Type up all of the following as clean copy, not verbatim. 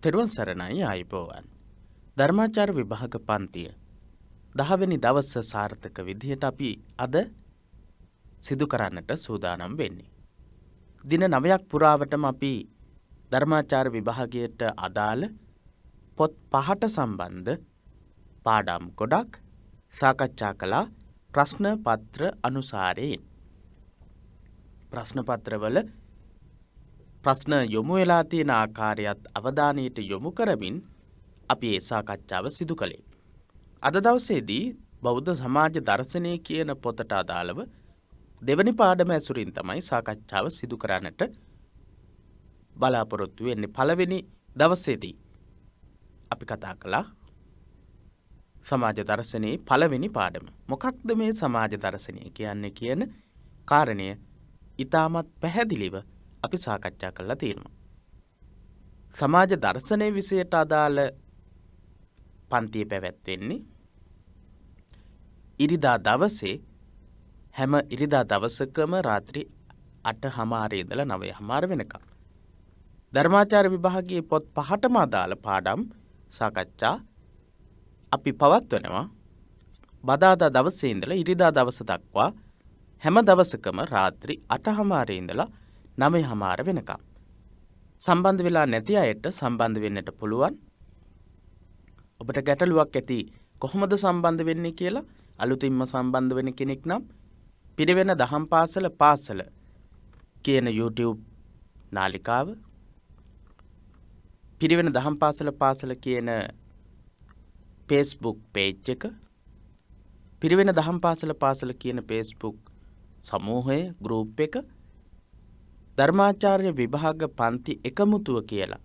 තෙරුවන් සරණයි ආයුබෝවන්. ධර්මාචාර්ය විභාග පන්තිය 10 වෙනි දවස සාර්ථක විදිහට අපි අද සිදු කරන්නට සූදානම් වෙන්නේ. දින 9ක් පුරාවටම අපි ධර්මාචාර්ය විභාගයට අදාළ පොත් 5ට සම්බන්ධ පාඩම් ගොඩක් සාකච්ඡා කළා ප්‍රශ්න පත්‍ර අනුසාරයෙන්. ප්‍රශ්න පත්‍රවල ප්‍රශ්න යොමු වෙලා තියෙන ආකාරයත් අවධානයට යොමු කරමින් අපි ඒ සාකච්ඡාව සිදු කළේ. අද දවසේදී බෞද්ධ සමාජ දර්ශනය කියන පොතට අදාළව දෙවැනි පාඩම ඇසුරින් තමයි සාකච්ඡාව සිදු කරන්නට බලාපොරොත්තු වෙන්නේ. පළවෙනි දවසේදී අපි කතා කළා සමාජ දර්ශනයේ පළවෙනි පාඩම. මොකක්ද මේ සමාජ දර්ශනය කියන්නේ කියන කාරණය ඉතාමත් පැහැදිලිව අපි සාකච්ඡා කරලා තියෙනවා. සමාජ දර්ශනයේ විෂයට අදාළ පන්තිය පැවැත්වෙන්නේ ඉරිදා දවසේ හැම ඉරිදා දවසකම රාත්‍රී 8:00 ඉඳලා 9:00 වෙනකම්. ධර්මාචාර්ය විභාගයේ පොත් 5ටම අදාළ පාඩම් සාකච්ඡා අපි පවත්වනවා බදාදා දවසේ ඉඳලා ඉරිදා දවස දක්වා හැම දවසකම රාත්‍රී 8:00 ඉඳලා 9:00 වෙනකම්. සම්බන්ධ වෙලා නැති අයට සම්බන්ධ වෙන්නට පුළුවන්. ඔබට ගැටලුවක් ඇති කොහොමද සම්බන්ධ වෙන්නේ කියලා අලුතින්ම සම්බන්ධ වෙන කෙනෙක් නම් පිරිවෙන දහම් පාසල කියන YouTube නාලිකාව, පිරිවෙන දහම් පාසල කියන Facebook page එක, පිරිවෙන දහම් පාසල කියන Facebook සමූහය group එක, ධර්මාචාර්ය විභාග පන්ති එකමුතුව කියලා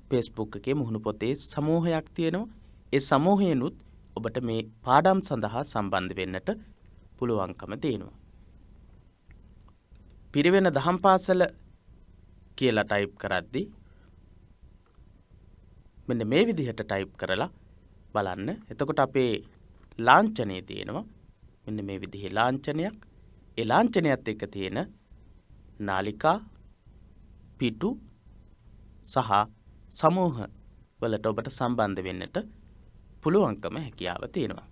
Facebook එකේ මුහුණු පොතේ සමූහයක් තියෙනවා. ඒ සමූහයෙන්ුත් ඔබට මේ පාඩම් සඳහා සම්බන්ධ වෙන්නට පුළුවන්කම තියෙනවා. පිරිවෙන දහම් පාසල කියලා ටයිප් කරද්දී මෙන්න මේ විදිහට ටයිප් කරලා බලන්න. එතකොට අපේ ලාංඡනයේ තියෙනවා මෙන්න මේ විදිහේ ලාංඡනයක්. ඒ ලාංඡනයත් එක්ක තියෙන නාලිකා, පිටු සහ සමූහ වලට ඔබට සම්බන්ධ වෙන්නට පුළුවන්කම හැකියාව තියෙනවා.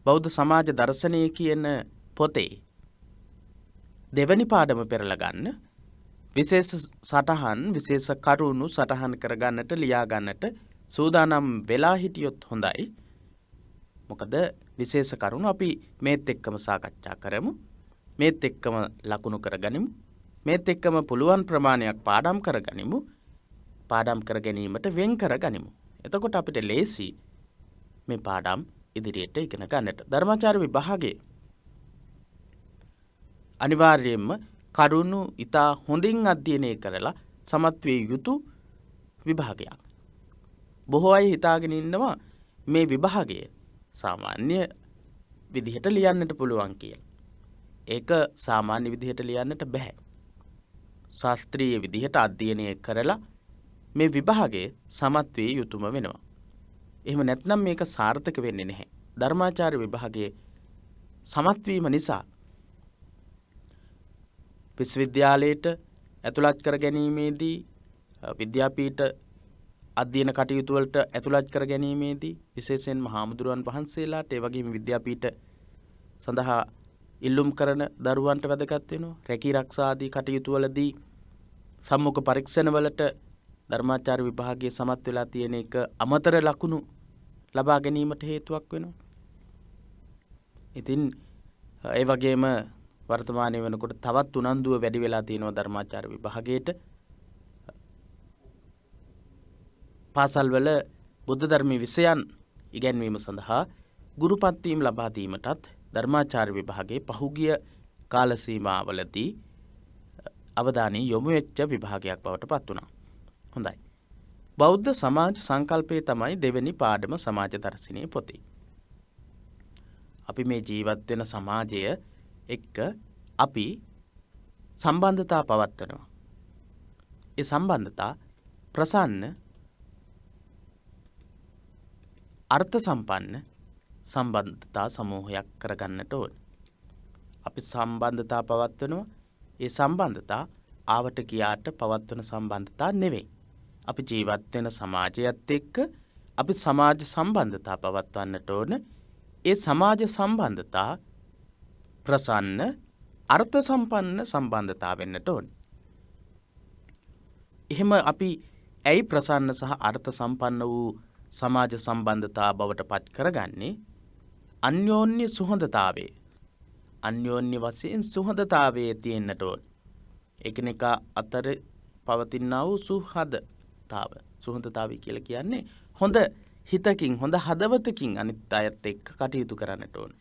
බෞද්ධ සමාජ දර්ශනය කියන පොතේ දෙවැනි පාඩම පෙරලා ගන්න විශේෂ සටහන් විශේෂ කරුණු සටහන් කරගන්නට ලියා ගන්නට සූදානම් වෙලා හිටියොත් හොඳයි. මොකද විශේෂ කරුණු අපි මේත් එක්කම සාකච්ඡා කරමු. මේත් එක්කම ලකුණු කරගනිමු. මේත් එක්කම පුළුවන් ප්‍රමාණයක් පාඩම් කරගනිමු. පාඩම් කර ගැනීමට වෙන් කරගනිමු. එතකොට අපිට ලේසි මේ පාඩම් ඉදිරියට ඉගෙන ගන්නට. ධර්මාචාර්ය විභාගයේ අනිවාර්යයෙන්ම කරුණු ඉතා හොඳින් අධ්‍යයනය කරලා සමත් විය යුතු විභාගයක්. බොහෝ අය හිතාගෙන ඉන්නවා මේ විභාගය සාමාන්‍ය විදිහට ලියන්නට පුළුවන් කියලා. ඒක සාමාන්‍ය විදිහට ලියන්නට බෑ. ශාස්ත්‍රීය විදිහට අධ්‍යයනය කරලා මේ විභාගයේ සමත් විය යුතුම වෙනවා. එහෙම නැත්නම් මේක සාර්ථක වෙන්නේ නැහැ. ධර්මාචාර්ය විභාගයේ සමත් වීම නිසා විශ්වවිද්‍යාලයට ඇතුළත් කර ගැනීමේදී, විද්‍යාපීඨ අධ්‍යයන කටයුතු වලට ඇතුළත් කර ගැනීමේදී, විශේෂයෙන්ම හාමුදුරුවන් වහන්සේලාට ඒ වගේම විද්‍යාපීඨ සඳහා ඉල්ලුම් කරන දරුවන්ට වැදගත් වෙනවා. රැකී ආරක්ෂා ආදී කටයුතු වලදී සම්මුඛ පරීක්ෂණ වලට ධර්මාචාර්ය විභාගයේ සමත් වෙලා තියෙන එක අමතර ලකුණු ලබා ගැනීමට හේතුවක් වෙනවා. ඉතින් ඒ වගේම වර්තමානයේ වෙනකොට තවත් උනන්දුව වැඩි වෙලා තියෙනවා ධර්මාචාර්ය විභාගයට. පාසල්වල බුද්ධ ධර්මයේ විෂයන් ඉගැන්වීම සඳහා ගුරුපත් වීම ලබා දීමටත් ධර්මාචාර්ය විභාගයේ පහුගිය කාල සීමාවලදී අවධානය යොමු වෙච්ච විභාගයක් බවට පත් වුණා. හොඳයි. බෞද්ධ සමාජ සංකල්පය තමයි දෙවෙනි පාඩම සමාජ දර්ශනයේ පොතේ. අපි මේ ජීවත් වෙන සමාජය එක්ක අපි සම්බන්ධතා පවත්වනවා. ඒ සම්බන්ධතා ප්‍රසන්න අර්ථ සම්පන්න සම්බන්ධතා සමූහයක් කරගන්නට ඕන. අපි සම්බන්ධතා පවත්වනවා. ඒ සම්බන්ධතා ආවට ගියාට පවත්වන සම්බන්ධතා නෙවෙයි. අපි ජීවත් වෙන සමාජයත් එක්ක අපි සමාජ සම්බන්ධතා පවත්වන්නට ඕන. ඒ සමාජ සම්බන්ධතා ප්‍රසන්න අර්ථ සම්පන්න සම්බන්ධතා වෙන්නට ඕන. එහෙම අපි ඇයි ප්‍රසන්න සහ අර්ථ සම්පන්න වූ සමාජ සම්බන්ධතා බවට පත් කරගන්නේ? අන්‍යෝන්‍ය සුහදතාවේ අන්‍යෝන්‍ය වශයෙන් සුහදතාවයේ තියෙන්නට ඕන. එකිනෙකා අතර පවතිනා වූ සුහදතාවය කියලා කියන්නේ හොඳ හිතකින් හොඳ හදවතකින් අනිත් අයත් එක්ක කටයුතු කරන්නට ඕන.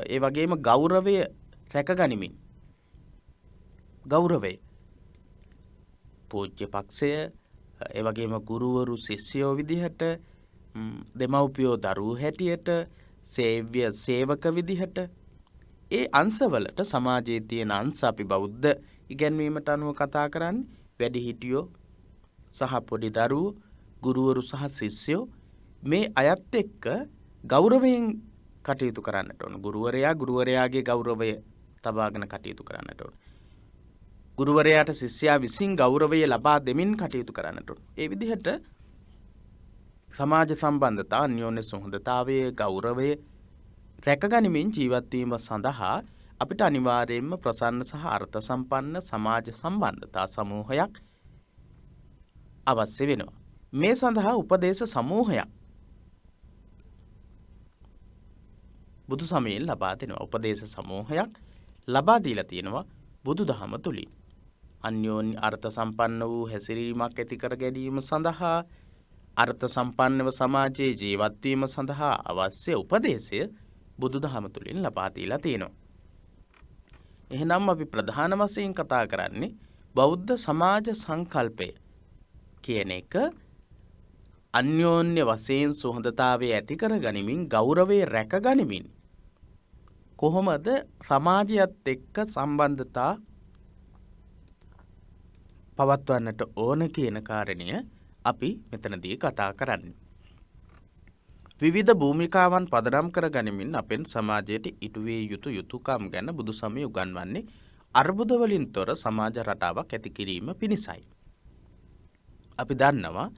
ඒ වගේම ගෞරවය රැකගනිමින් ගෞරවය පූජ්‍ය පක්ෂය ඒ වගේම ගුරුවරු ශිෂ්‍යයෝ විදිහට දෙමව්පියෝ දරුවෝ හැටියට සේව්‍ය සේවක විදිහට ඒ අංශවලට සමාජයේ තියෙන අංශ අපි බෞද්ධ ඉගැන්වීමට අනුව කතා කරන්නේ වැඩිහිටියෝ සහ පොඩි දරුවෝ ගුරුවරු සහ ශිෂ්‍යයෝ මේ අයත් එක්ක ගෞරවයෙන් කටයුතු කරන්නට ඕන. ගුරුවරයාගේ ගෞරවය තබාගෙන කටයුතු කරන්නට ඕන. ගුරුවරයාට ශිෂ්‍යයා විසින් ගෞරවය ලබා දෙමින් කටයුතු කරන්නට ඕන. ඒ විදිහට සමාජ සම්බන්ධතා අන්‍යෝන්‍ය සුහදතාවයේ ගෞරවය රැකගනිමින් ජීවත් වීම සඳහා අපිට අනිවාර්යයෙන්ම ප්‍රසන්න සහ අර්ථ සම්පන්න සමාජ සම්බන්ධතා සමූහයක් අවශ්‍ය වෙනවා. මේ සඳහා උපදේශ සමූහයක් බුදු සමයෙන් ලබා දෙනවා. උපදේශ සමූහයක් ලබා දීලා තියෙනවා බුදුදහම තුලින්. අන්‍යෝන්‍ය අර්ථ සම්පන්න වූ හැසිරීමක් ඇති කර ගැනීම සඳහා අර්ථ සම්පන්නව සමාජයේ ජීවත් වීම සඳහා අවශ්‍ය උපදේශය බුදුදහම තුලින් ලබා දීලා තියෙනවා. එහෙනම් අපි ප්‍රධාන වශයෙන් කතා කරන්නේ බෞද්ධ සමාජ සංකල්පය කියන එක අන්‍යෝන්‍ය වශයෙන් සුහදතාවය ඇති කර ගනිමින් ගෞරවය රැක ගනිමින් කොහොමද සමාජයත් එක්ක සම්බන්ධතා පවත්වන්නට ඕන කියන කාරණය අපි මෙතනදී කතා කරන්නේ. විවිධ භූමිකාවන් පදනම් කර ගනිමින් අපෙන් සමාජයට ඉටුවේ යුතු යුතුයකම් ගැන බුදු සමය උගන්වන්නේ අර්බුද වලින් තොර සමාජ රටාවක් ඇති කිරීම පිණිසයි. අපි දන්නවා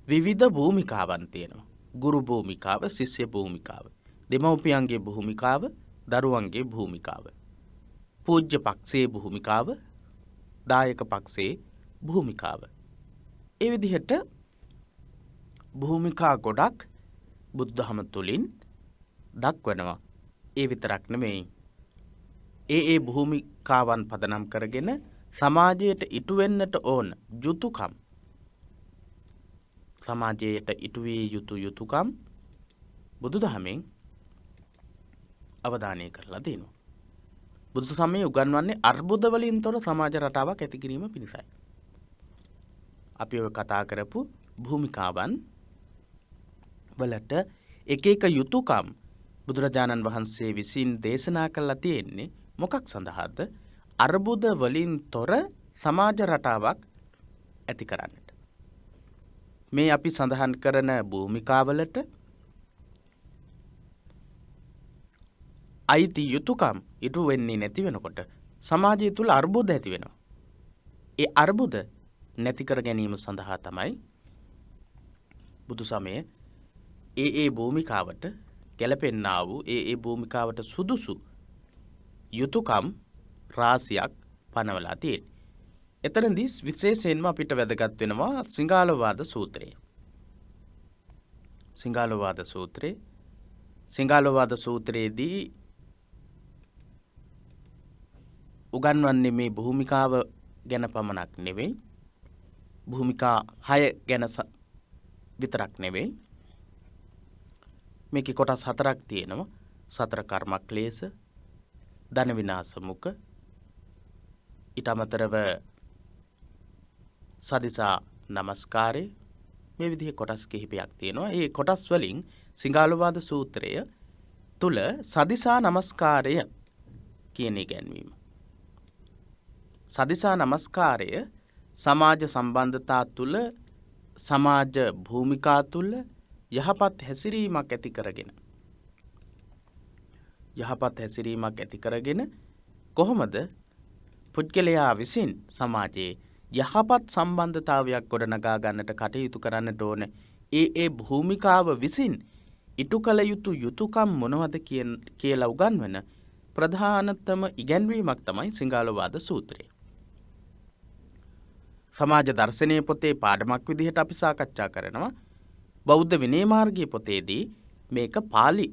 විවිධ භූමිකාවන් තියෙනවා. ගුරු භූමිකාව, ශිෂ්‍ය භූමිකාව, දෙමව්පියන්ගේ භූමිකාව, දරුවන්ගේ භූමිකාව, පූජ්‍ය පක්ෂයේ භූමිකාව, දායක පක්ෂයේ භූමිකාව. ඒ විදිහට භූමිකා ගොඩක් බුදුදහම තුලින් දක්වනවා. ඒ විතරක් නෙමෙයි. ඒ භූමිකාවන් පදනම් කරගෙන සමාජයට ඉටු වෙන්නට ඕන යුතුයකම්, සමාජයට ඉටු විය යුතු යුතුයකම් බුදුදහමෙන් අවධානය කරලා දෙනවා. බුදු සමයේ උගන්වන්නේ අර්බුද වලින් තොර සමාජ රටාවක් ඇති කිරීම පිණිසයි. අපි ඔය කතා කරපු භූමිකාවන් වලට එක එක යුතුයකම් බුදුරජාණන් වහන්සේ විසින් දේශනා කළා තියෙන්නේ මොකක් සඳහාද? අර්බුද වලින් තොර සමාජ රටාවක් ඇති කරන්නට. මේ අපි සඳහන් කරන භූමිකාවලට අයිති යුතුයකම් ඉටු වෙන්නේ නැති වෙනකොට සමාජය තුල අර්බුද ඇති වෙනවා. ඒ අර්බුද නැති කර ගැනීම සඳහා තමයි බුදු සමය ඒ භූමිකාවට ගැලපෙන්නා වූ ඒ භූමිකාවට සුදුසු යුතුයකම් රාශියක් පනවලා තියෙන්නේ. එතනදී විශේෂයෙන්ම අපිට වැදගත් වෙනවා සිංහාලෝවාද සූත්‍රය. සිංහාලෝවාද සූත්‍රයේදී උගන්වන්නේ මේ භූමිකාව ගැන පමණක් නෙවෙයි, භූමිකා 6 ගැන විතරක් නෙවෙයි. මේකේ කොටස් 4ක් තියෙනවා. සතර කර්මක්ලේශ, ධන විනාශ මුඛ, ඊට අමතරව සදිසා නමස්කාරය, මේ විදිහේ කොටස් කිහිපයක් තියෙනවා. ඒ කොටස් වලින් සිංහාලෝවාද සූත්‍රය තුල සදිසා නමස්කාරය කියන ඉගැන්වීම. සදිසා නමස්කාරය සමාජ සම්බන්ධතා තුල, සමාජ භූමිකා තුල යහපත් හැසිරීමක් ඇති කරගෙන කොහොමද පුද්ගලයා විසින් සමාජයේ යහපත් සම්බන්ධතාවයක් ගොඩනගා ගන්නට කටයුතු කරන්නට ඕන. ඒ භූමිකාව විසින් ඉටු කළ යුතු යුතුයකම් මොනවද කියලා උගන්වන ප්‍රධානතම ඉගැන්වීමක් තමයි සිංහලවාද සූත්‍රය. සමාජ දර්ශනයේ පොතේ පාඩමක් විදිහට අපි සාකච්ඡා කරනවා. බෞද්ධ විනය මාර්ගයේ පොතේදී මේක පාලි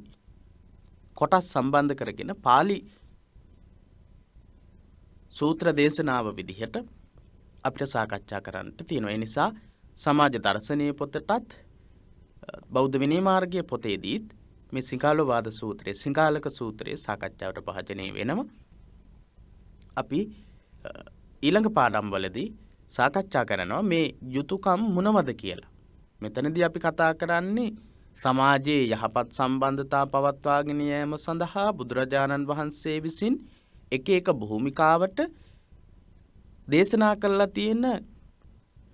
කොටස් සම්බන්ධ කරගෙන පාලි සූත්‍ර දේශනාව විදිහට අපිට සාකච්ඡා කරන්නට තියෙනවා. ඒ නිසා සමාජ දර්ශනයේ පොතටත් බෞද්ධ විනය මාර්ගයේ පොතේදීත් මේ සිංහලවාද සූත්‍රයේ සිංහලක සූත්‍රයේ සාකච්ඡාවට භාජනය වෙනවා. අපි ඊළඟ පාඩම්වලදී සාකච්ඡා කරනවා මේ යුතුයකම් මොනවද කියලා. මෙතනදී අපි කතා කරන්නේ සමාජයේ යහපත් සම්බන්ධතා පවත්වාගෙන යාම සඳහා බුදුරජාණන් වහන්සේ විසින් එක එක භූමිකාවට දේශනා කරලා තියෙන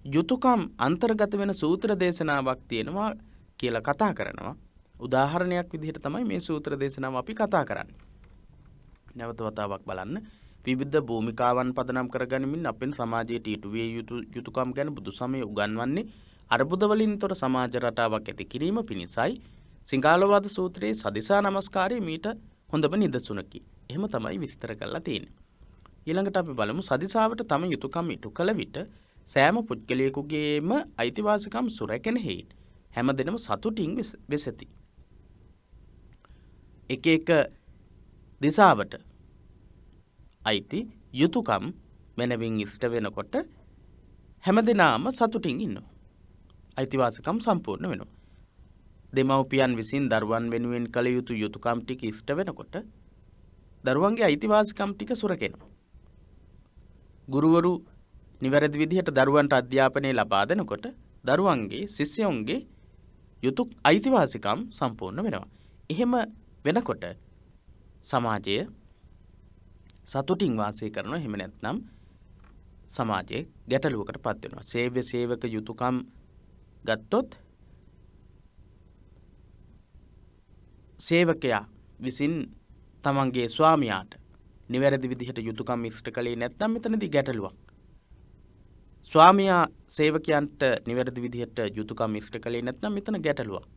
යුතුයකම් අන්තර්ගත වෙන සූත්‍ර දේශනාවක් තියෙනවා කියලා කතා කරනවා. උදාහරණයක් විදිහට තමයි මේ සූත්‍ර දේශනාව අපි කතා කරන්නේ. නැවත වතාවක් බලන්න. විවිධ භූමිකාවන් පදනම් කරගනිමින් අපෙන් සමාජයට ඊට විය යුතු යුතුයකම් ගැන බුදුසමය උගන්වන්නේ අර්බුද වලින් තොර සමාජ රටාවක් ඇති කිරීම පිණිසයි. සිංහලවාද සූත්‍රයේ සදිසා නමස්කාරය මීට හොඳම නිදසුනකි. එහෙම තමයි විස්තර කරලා තියෙන්නේ. ඊළඟට අපි බලමු සදිසාවට තම යුතුයකම් ඉටු කළ විට සෑම පුද්ගලයෙකුගේම අයිතිවාසිකම් සුරැකෙන හේයින් හැමදෙනම සතුටින් වෙසෙති. එක එක දිසාවට අයිති යුතුයකම් මනවින් ඉෂ්ට වෙනකොට හැමදෙනාම සතුටින් ඉන්නවා. අයිතිවාසිකම් සම්පූර්ණ වෙනවා. දෙමව්පියන් විසින් දරුවන් වෙනුවෙන් කළ යුතු යුතුයකම් ටික ඉෂ්ට වෙනකොට දරුවන්ගේ අයිතිවාසිකම් ටික සුරැකෙනවා. ගුරුවරු නිවැරදි විදිහට දරුවන්ට අධ්‍යාපනය ලබා දෙනකොට දරුවන්ගේ ශිෂ්‍යයන්ගේ අයිතිවාසිකම් සම්පූර්ණ වෙනවා. එහෙම වෙනකොට සමාජය සතුටින් වාසය කරනවා. එහෙම නැත්නම් සමාජයේ ගැටලුවකට පත් වෙනවා. සේව්‍ය සේවක යුතුයකම් ගත්තොත් සේවකයා විසින් තමන්ගේ ස්වාමියාට නිවැරදි විදිහට යුතුයකම් ඉෂ්ට කළේ නැත්නම් මෙතනදී ගැටලුවක්. ස්වාමියා සේවකයන්ට නිවැරදි විදිහට යුතුයකම් ඉෂ්ට කළේ නැත්නම් මෙතන ගැටලුවක්.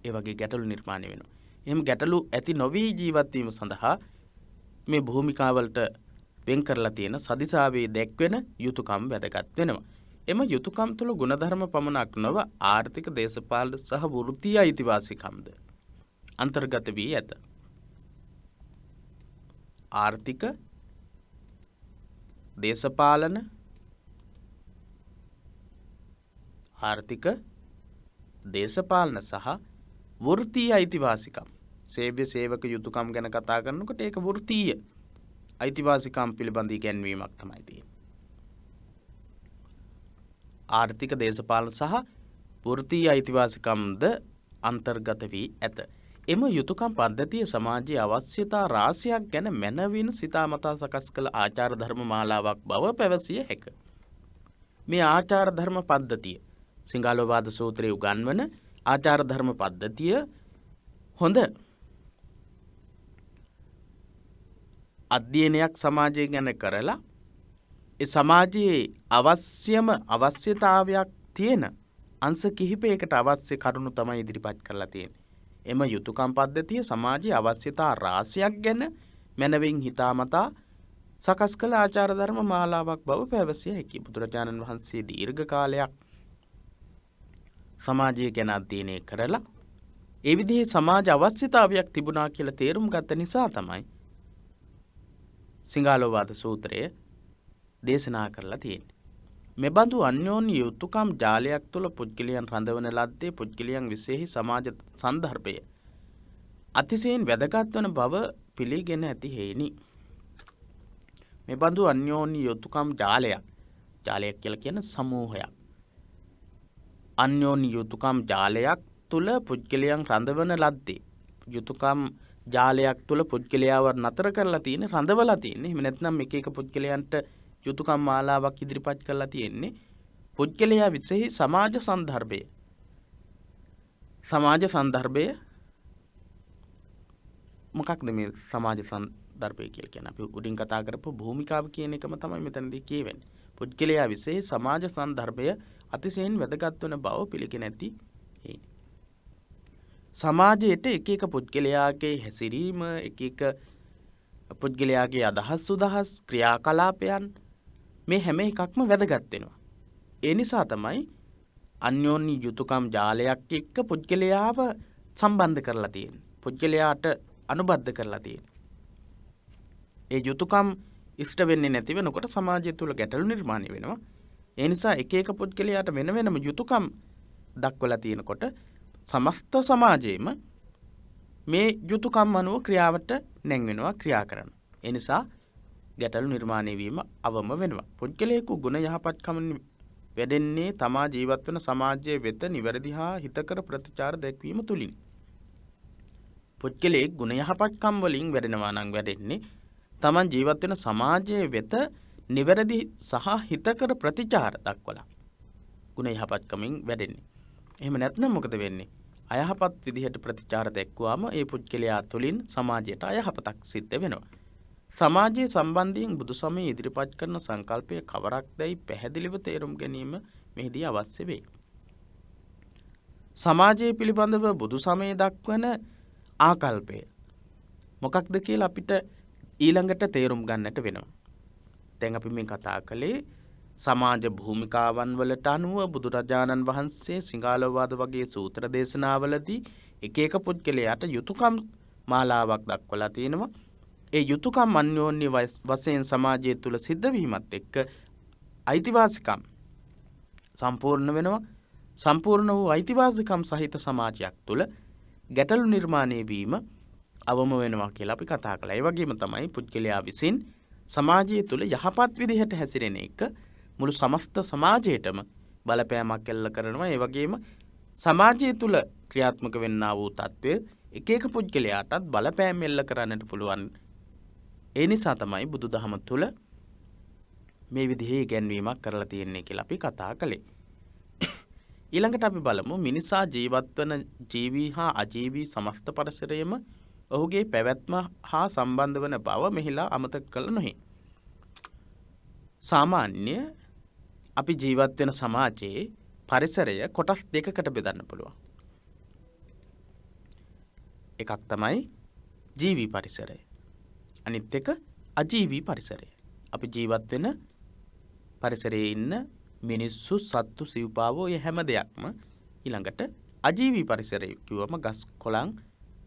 ඒ වගේ ගැටලු නිර්මාණය වෙනවා. එහෙම ගැටලු ඇති නොවි ජීවත් වීම සඳහා මේ භූමිකාවලට වෙන් කරලා තියෙන සදිසාවේ දැක්වෙන යුතුයකම් වැදගත් වෙනවා. එම යුතුයකම් තුළ ගුණධර්ම පමණක් නොව ආර්ථික දේශපාලන සහ වෘත්තීය අයිතිවාසිකම්ද අන්තර්ගත වී ඇත. ආර්ථික දේශපාලන සහ වෘත්තීය අයිතිවාසිකම් සේව්‍ය සේවක යුතුයකම් ගැන කතා කරනකොට ඒක වෘත්තීය අයිතිවාසිකම් පිළිබඳ ඉගැන්වීමක් තමයි තියෙන්නේ. ආර්ථික දේශපාලන සහ වෘත්තීය අයිතිවාසිකම්ද අන්තර්ගත වී ඇත. එම යුතුයකම් පද්ධතිය සමාජයේ අවශ්‍යතා රාශියක් ගැන මනවින් සිතාමතා සකස් කළ ආචාර ධර්ම මාලාවක් බව පැවසිය හැක. මේ ආචාර ධර්ම පද්ධතිය සිංහලවාද සූත්‍රයේ උගන්වන ආචාර ධර්ම පද්ධතිය හොඳ අධ්‍යයනයක් සමාජය ගැන කරලා ඒ සමාජයේ අවශ්‍යතාවයක් තියෙන අංශ කිහිපයකට අවශ්‍ය කරුණු තමයි ඉදිරිපත් කරලා තියෙන්නේ. එම යුතුයකම් පද්ධතිය සමාජයේ අවශ්‍යතා රාශියක් ගැන මනවින් හිතාමතා සකස් කළ ආචාර ධර්ම මාලාවක් බව පැවසිය හැකියි. බුදුරජාණන් වහන්සේ දීර්ඝ කාලයක් සමාජය ගැන අධ්‍යයනය කරලා ඒ විදිහේ සමාජ අවශ්‍යතාවයක් තිබුණා කියලා තේරුම් ගත්ත නිසා තමයි සිංහලවාද සූත්‍රය දේශනා කරලා තියෙන්නේ. මෙබඳු අන්‍යෝන්‍ය යුතුයකම් ජාලයක් තුළ පුද්ගලයන් රඳවන ලද්දේ පුද්ගලයන් විශේෂ සමාජ සන්දර්භය අතිශයින් වැදගත් වන බව පිළිගෙන ඇති හේිනි. මෙබඳු අන්‍යෝන්‍ය යුතුයකම් ජාලයක් කියලා කියන සමූහයක්. අන්‍යෝන්‍ය යුතුයකම් ජාලයක් තුළ පුද්ගලයන් රඳවන ලද්දේ යුතුයකම් ජාලයක් තුළ පුද්ගලයාව නතර කරලා තියෙන රඳවලා තියෙන්නේ. එහෙම නැත්නම් එක පුද්ගලයන්ට යුතුයකම් මාලාවක් ඉදිරිපත් කරලා තියෙන්නේ පුද්ගලයා විශේෂ සමාජ සන්දර්භය මොකක්ද මේ දර්පය කියලා කියන්නේ. අපි උඩින් කතා කරපු භූමිකාව කියන එකම තමයි මෙතනදී කියවෙන්නේ. පුද්ගලයා විසේ සමාජ සන්දර්භය අතිශයින් වැදගත් වන බව පිළිගෙන ඇති. සමාජයට එක එක පුද්ගලයාගේ හැසිරීම, එක එක පුද්ගලයාගේ අදහස් සුදහස්, ක්‍රියාකලාපයන් මේ හැම එකක්ම වැදගත් වෙනවා. ඒ නිසා තමයි අන්‍යෝන්‍ය යුතුයකම් ජාලයක් එක්ක පුද්ගලයාව සම්බන්ධ කරලා තියෙන්නේ. පුද්ගලයාට අනුබද්ධ කරලා තියෙන්නේ. ඒ යුතුයකම් ඉෂ්ට වෙන්නේ නැති වෙනකොට සමාජය තුළ ගැටලු නිර්මාණය වෙනවා. ඒ නිසා එක එක පුද්ගලයාට වෙන වෙනම යුතුයකම් දක්වලා තියෙනකොට සමස්ත සමාජයේම මේ යුතුයකම් අනුව ක්‍රියාවට නැංවෙනවා, ක්‍රියා කරනවා. ඒ නිසා ගැටලු නිර්මාණය වීම අවම වෙනවා. පුද්ගලයෙකු ගුණ යහපත්කම වැඩෙන්නේ තමා ජීවත් වන සමාජයේ වෙත නිවැරදි හා හිතකර ප්‍රතිචාර දැක්වීම තුලින්. පුද්ගලයෙක් ගුණ යහපත්කම් වලින් වැඩෙනවා නම් වැඩෙන්නේ තමන් ජීවත් වෙන සමාජයේ වෙත නිවැරදි සහ හිතකර ප්‍රතිචාර දක්වලා. ගුණ යහපත්කමින් වැඩෙන්නේ. එහෙම නැත්නම් මොකද වෙන්නේ? අයහපත් විදිහට ප්‍රතිචාර දැක්වුවාම ඒ පුද්ගලයා තුළින් සමාජයට අයහපතක් සිද්ධ වෙනවා. සමාජයේ සම්බන්ධයෙන් බුදුසමය ඉදිරිපත් කරන සංකල්පය කවරක්දයි පැහැදිලිව තේරුම් ගැනීම මෙහිදී අවශ්‍ය වේ. සමාජයේ පිළිබඳව බුදුසමය දක්වන ආකල්පය මොකක්ද කියලා අපිට ඊළඟට තේරුම් ගන්නට වෙනවා. දැන් අපි මේ කතා කළේ සමාජ භූමිකාවන් වලට අනුව බුදුරජාණන් වහන්සේ සිංහාලෝවාද වගේ සූත්‍ර දේශනාවලදී එක එක පුද්ගලයාට යුතුයකම් මාලාවක් දක්වලා තියෙනවා. ඒ යුතුයකම් අන්‍යෝන්‍ය වශයෙන් සමාජය තුළ සිද්ධ වීමත් එක්ක අයිතිවාසිකම් සම්පූර්ණ වෙනවා. සම්පූර්ණ වූ අයිතිවාසිකම් සහිත සමාජයක් තුළ ගැටලු නිර්මාණය වීම අවම වෙනවා කියලා අපි කතා කළා. ඒ වගේම තමයි පුද්ගලයා විසින් සමාජය තුළ යහපත් විදිහට හැසිරෙන එක මුළු සමස්ත සමාජයටම බලපෑමක් එල්ල කරනවා. ඒ වගේම සමාජය තුළ ක්‍රියාත්මක වෙන්නා වූ තත්ත්වය එක එක පුද්ගලයාටත් බලපෑම් එල්ල කරන්නට පුළුවන්. ඒ නිසා තමයි බුදුදහම තුළ මේ විදිහේ ඉගැන්වීමක් කරලා තියෙන්නේ කියලා අපි කතා කළේ. ඊළඟට අපි බලමු මිනිසා ජීවත් වන ජීවී හා අජීවී සමස්ත පරිසරයම ඔහුගේ පැවැත්ම හා සම්බන්ධ වන බව මෙහිලා අමතක කළ නොහේ. සාමාන්‍ය අපි ජීවත් වෙන සමාජයේ පරිසරය කොටස් දෙකකට බෙදන්න පුළුවන්. එකක් තමයි ජීවී පරිසරය. අනිත් එක අජීවී පරිසරය. අපි ජීවත් වෙන පරිසරයේ ඉන්න මිනිස්සු, සත්තු, සිව්පාවෝ ඒ හැම දෙයක්ම ඊළඟට අජීවී පරිසරය කිව්වම ගස් කොළන්,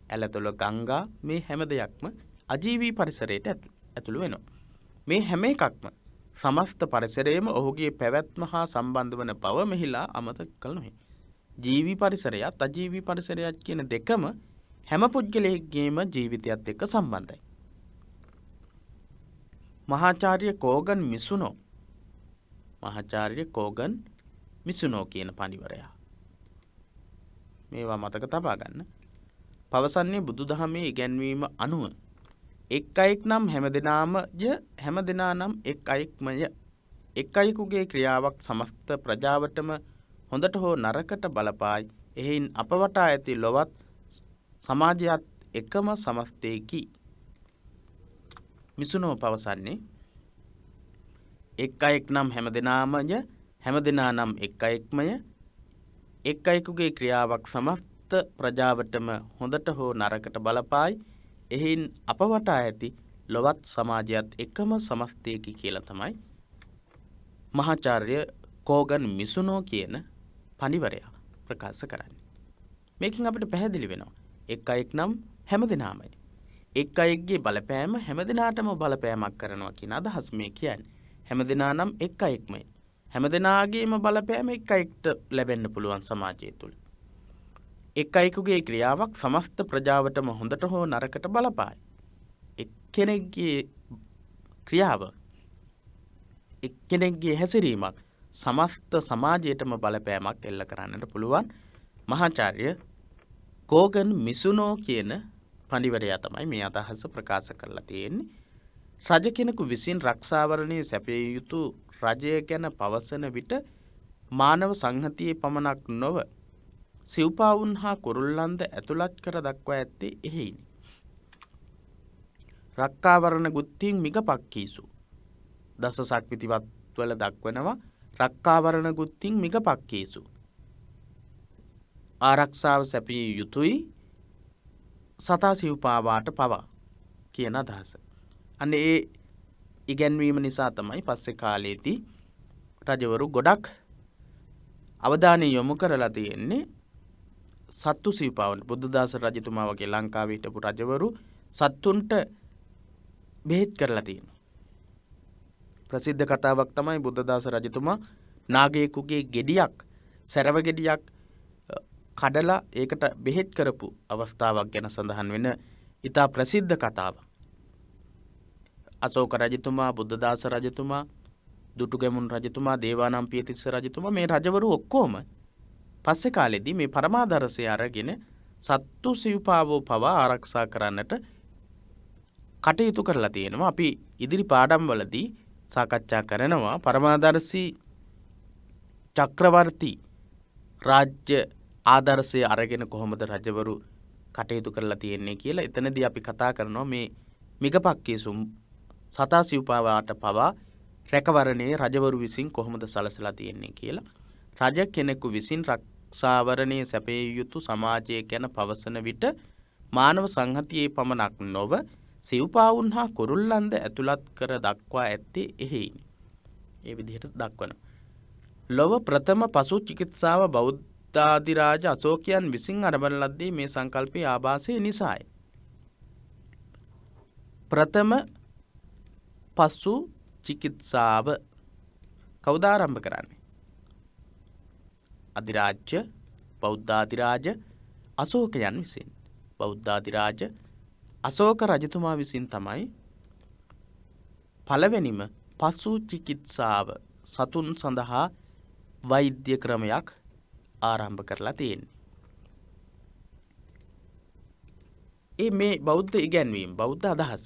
ඇලදොල, ගංගා මේ හැම දෙයක්ම අජීවී පරිසරයට ඇතුළු වෙනවා. මේ හැම එකක්ම සමස්ත පරිසරයේම ඔහුගේ පැවැත්ම හා සම්බන්ධ වන බව මෙහිලා අමතක කළ නොහේ. ජීවී පරිසරයත් අජීවී පරිසරයත් කියන දෙකම හැම පුද්ගලයෙක්ගේම ජීවිතයත් එක්ක සම්බන්ධයි. මහාචාර්ය කෝගන් මිසුනෝ කියන පඬිවරයා මේවා මතක තබා ගන්න. පවසන්නේ බුදුදහමේ ඉගැන්වීම අනුව එක් අයෙක් නම් හැමදෙනා නම් එක් අයෙක්මය. එක් අයෙකුගේ ක්‍රියාවක් සමස්ත ප්‍රජාවටම හොඳට හෝ නරකට බලපායි. එහෙයින් අප වටා ඇති ලොවත් සමාජයත් එකම සමස්තයකි. මිසුනෝ පවසන්නේ එක් අයෙක් නම් හැමදෙනා නම් එක් අයෙක්මය. එක් අයෙකුගේ ක්‍රියාවක් සමස්ත ප්‍රජාවටම හොඳට හෝ නරකට බලපායි. එහෙයින් අප වටා ඇති ලොවත් සමාජයත් එකම සමස්තයකි කියලා තමයි මහාචාර්ය කෝගන් මිසුනෝ කියන පඬිවරයා ප්‍රකාශ කරන්නේ. මේකෙන් අපිට පැහැදිලි වෙනවා එක් අයෙක් නම් හැමදෙනාමයි. එක් අයෙක්ගේ බලපෑම හැමදෙනාටම බලපෑමක් කරනවා කියන අදහස් මේ කියන්නේ. හැමදෙනා නම් එක් අයෙක්මයි. හැමදෙනාගේම බලපෑම එක් අයෙක්ට ලැබෙන්න පුළුවන් සමාජය තුළ. එක් අයෙකුගේ ක්‍රියාවක් සමස්ත ප්‍රජාවටම හොඳට හෝ නරකට බලපායි. එක්කෙනෙක්ගේ ක්‍රියාව, එක්කෙනෙක්ගේ හැසිරීමක් සමස්ත සමාජයටම බලපෑමක් එල්ල කරන්නට පුළුවන්. මහාචාර්ය කෝගන් මිසුනෝ කියන පඬිවරයා තමයි මේ අදහස ප්‍රකාශ කරලා තියෙන්නේ. රජ කෙනෙකු විසින් රක්ෂාවරණයේ සැපිය යුතු රජය ගැන පවසන විට මානව සංහතියේ පමණක් නොව සිව්පාවුන් හා කුරුල්ලන්ද ඇතුළත් කර දක්වා ඇත්තේ එහෙයිනි. රක්කාවරණ ගුත්තිං මිග පක්කීසු. දස සක්විතිවත් වල දක්වනවා රක්කාවරණ ගුත්තිං මිග පක්කීසු. ආරක්ෂාව සැපිය යුතුයි සතා සිව්පාවාට පවා කියන අදහස. අන්න ඒ ඉගැන්වීම නිසා තමයි පස්සේ කාලයේදී රජවරු ගොඩක් අවධානය යොමු කරලා තියෙන්නේ සත්තු සිව්පාවන්ට. බුද්ධදාස රජතුමා වගේ ලංකාවේ හිටපු රජවරු සත්තුන්ට බෙහෙත් කරලා තියෙනවා. ප්‍රසිද්ධ කතාවක් තමයි බුද්ධදාස රජතුමා නාගයෙකුගේ ගෙඩියක් සැරව ගෙඩියක් කඩලා ඒකට බෙහෙත් කරපු අවස්ථාවක් ගැන සඳහන් වෙන ඉතා ප්‍රසිද්ධ කතාවක්. අශෝක රජතුමා, බුද්ධදාස රජතුමා, දුටුගැමුණු රජතුමා, දේවානම්පියතිස්ස රජතුමා මේ රජවරු ඔක්කොම පස්සේ කාලෙදී මේ පරමාදර්ශය අරගෙන සත්තු සිව්පාවෝ පවා ආරක්ෂා කරන්නට කටයුතු කරලා තියෙනවා. අපි ඉදිරි පාඩම්වලදී සාකච්ඡා කරනවා පරමාදර්ශී චක්‍රවර්ති රාජ්‍ය ආදර්ශය අරගෙන කොහොමද රජවරු කටයුතු කරලා තියෙන්නේ කියලා. එතනදී අපි කතා කරනවා මේ මිගපක්කීසු සතා සිව්පාවාට පවා රැකවරණයේ රජවරු විසින් කොහොමද සලසලා තියෙන්නේ කියලා. රජ කෙනෙකු විසින් රක්ෂාවරණයේ සැපිය යුතු සමාජය ගැන පවසන විට මානව සංහතියේ පමණක් නොව සිව්පාවුන් හා කුරුල්ලන්ද ඇතුළත් කර දක්වා ඇත්තේ එහෙයිනි. ඒ විදිහට දක්වනවා. ලොව ප්‍රථම පසු චිකිත්සාව බෞද්ධාධිරාජ අශෝකයන් විසින් අරඹන ලද්දේ මේ සංකල්පයේ ආభాසය නිසාය. ප්‍රථම පසු චිකිත්සාව කවුද ආරම්භ කරන්නේ? අධිරාජ්‍ය බෞද්ධාධිරාජ අශෝකයන් විසින්. බෞද්ධාධිරාජ අශෝක රජතුමා විසින් තමයි පළවෙනිම පසු චිකිත්සාව සතුන් සඳහා වෛද්‍ය ක්‍රමයක් ආරම්භ කරලා තියෙන්නේ. මේ බෞද්ධ ඉගැන්වීම බෞද්ධ අදහස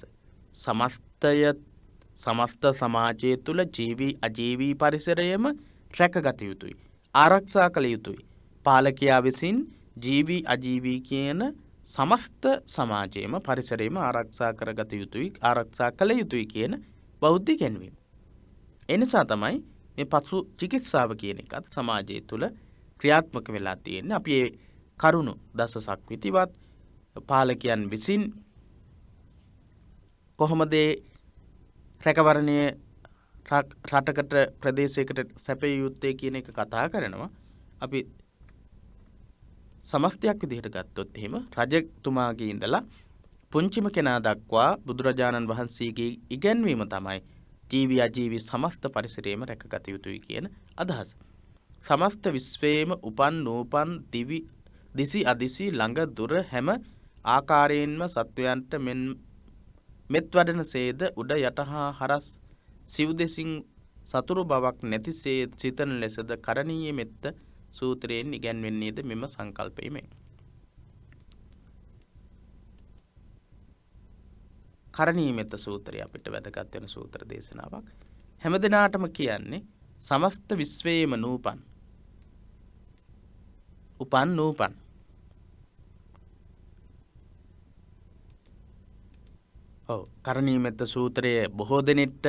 සමස්ත සමාජය තුළ ජීවී අජීවී පරිසරයම රැකගත යුතුයි. ආරක්ෂා කළ යුතුයි. පාලකයා විසින් ජීවී අජීවී කියන සමස්ත සමාජයේම පරිසරයේම ආරක්ෂා කරගත යුතුයි, ආරක්ෂා කළ යුතුයි කියන බෞද්ධ ඉගැන්වීම. එනිසා තමයි මේ පසු චිකිත්සාව කියන එකත් සමාජය තුළ ක්‍රියාත්මක වෙලා තියෙන්නේ. අපි මේ කරුණු දස සක්විතිවත් පාලකයන් විසින් කොහොමද රැකවරණය රටකට ප්‍රදේශයකට සැපිය යුත්තේ කියන එක කතා කරනවා. අපි සමස්තයක් විදිහට ගත්තොත් එහෙම රජතුමාගේ ඉඳලා පුංචිම කෙනා දක්වා බුදුරජාණන් වහන්සේගේ ඉගැන්වීම තමයි ජීවි අජීවි සමස්ත පරිසරයේම රැකගත යුතුයි කියන අදහස. සමස්ත විශ්වයේම උපන් නූපන් දිවි දිසි අදිසි ළඟ දුර හැම ආකාරයෙන්ම සත්වයන්ට මෙත් වඩන සේද උඩ යට හා හරස් සිව් දෙසින් සතුරු බවක් නැතිසේ සිතන ලෙසද කරණීය මෙත්ත සූත්‍රයෙන් ඉගැන්වෙන්නේද මෙම සංකල්පයමයි. කරණීය මෙත්ත සූත්‍රය අපිට වැදගත් වෙන සූත්‍ර දේශනාවක්. හැමදෙනාටම කියන්නේ සමස්ත විශ්වයේම නූපන් නූපන් කරණීය මෙත්ත සූත්‍රයේ බොහෝ දෙනෙක්ට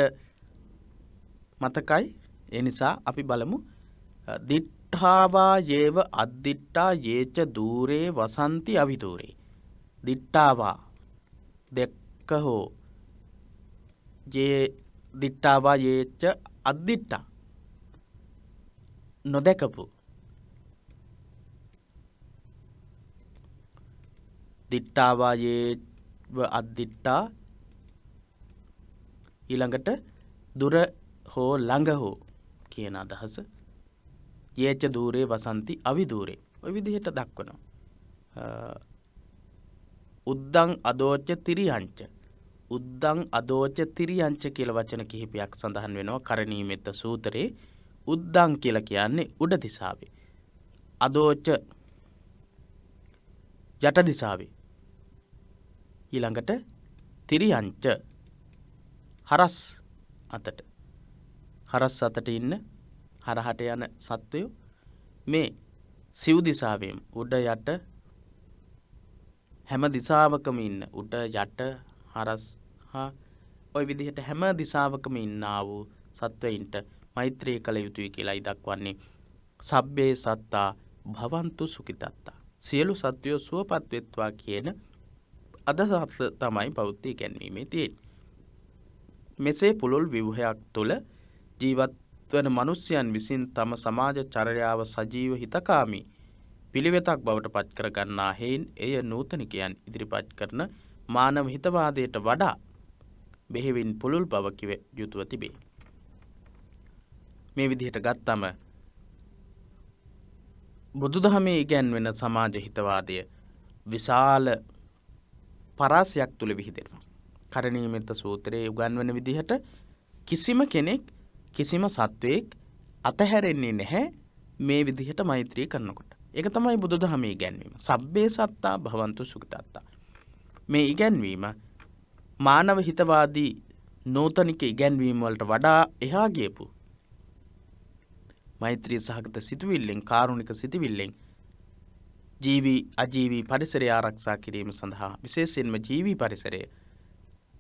මතකයි. ඒ නිසා අපි බලමු. දිට්ඨාවා යේව අද්දිට්ඨා යේච දූරේ වසන්ති අවිදූරේ. දිට්ඨාවා දෙක්ක හෝ යේ දිට්ඨාවා යේච අද්දිට්ඨා නොදකපු දිට්ඨාවා යේව අද්දිට්ඨා ඊළඟට දුර හෝ ළඟ හෝ කියන අදහස. යේච දූරේ වසන්ති අවිදූරේ ඔය විදිහට දක්වනවා. උද්දං අදෝච තිරියංච උද්දං අදෝච තිරියංච කියලා වචන කිහිපයක් සඳහන් වෙනවා කරණීය මෙත්ත සූත්‍රයේ. උද්දං කියලා කියන්නේ උඩ දිශාවේ, අදෝච යට දිශාවේ, ඊළඟට තිරියංච හරස් අතට. හරස් අතට ඉන්න හරහට යන සත්වයෝ මේ සිව් දිසාවෙන් උඩ යට හැම දිසාවකම ඉන්න උඩ යට හරස් හා ওই විදිහට හැම දිශාවකම ඉන්නා වූ සත්වයින්ට මෛත්‍රී කළ යුතුයි කියලායි දක්වන්නේ. සබ්බේ සත්තා භවන්තු සුඛිතත්තා. සියලු සත්වයෝ සුවපත් වෙත්වා කියන අදහස තමයි බෞද්ධ ඉගැන්වීමේ තියෙන්නේ. මෙසේ පුළුල් ව්‍යුහයක් තුළ ජීවත් වන මිනිසයන් විසින් තම සමාජ චර්යාව සජීව හිතකාමී පිළිවෙතක් බවට පත් කර ගන්නා හේයින් එය නූතනිකයන් ඉදිරිපත් කරන මානව හිතවාදයට වඩා බෙහෙවින් පුළුල් බව කිව යුතුව තිබේ. මේ විදිහට ගත්තම බුදුදහමේ ඉගැන්වෙන සමාජ හිතවාදය විශාල පරාසයක් තුළ විහිදෙනවා. කරණීයමෙත්ත සූත්‍රයේ උගන්වන විදිහට කිසිම කෙනෙක් කිසිම සත්වයක් අතහැරෙන්නේ නැහැ මේ විදිහට මෛත්‍රී කරනකොට. ඒක තමයි බුදුදහමේ ඉගැන්වීම. සබ්බේ සත්තා භවන්තු සුඛිතත්තා. මේ ඉගැන්වීම මානව හිතවාදී නූතනික ඉගැන්වීම් වලට වඩා එහා ගියපු මෛත්‍රී සහගත සිතුවිල්ලෙන් කාරුණික සිතුවිල්ලෙන් ජීවි අජීවි පරිසරය ආරක්ෂා කිරීම සඳහා විශේෂයෙන්ම ජීවි පරිසරය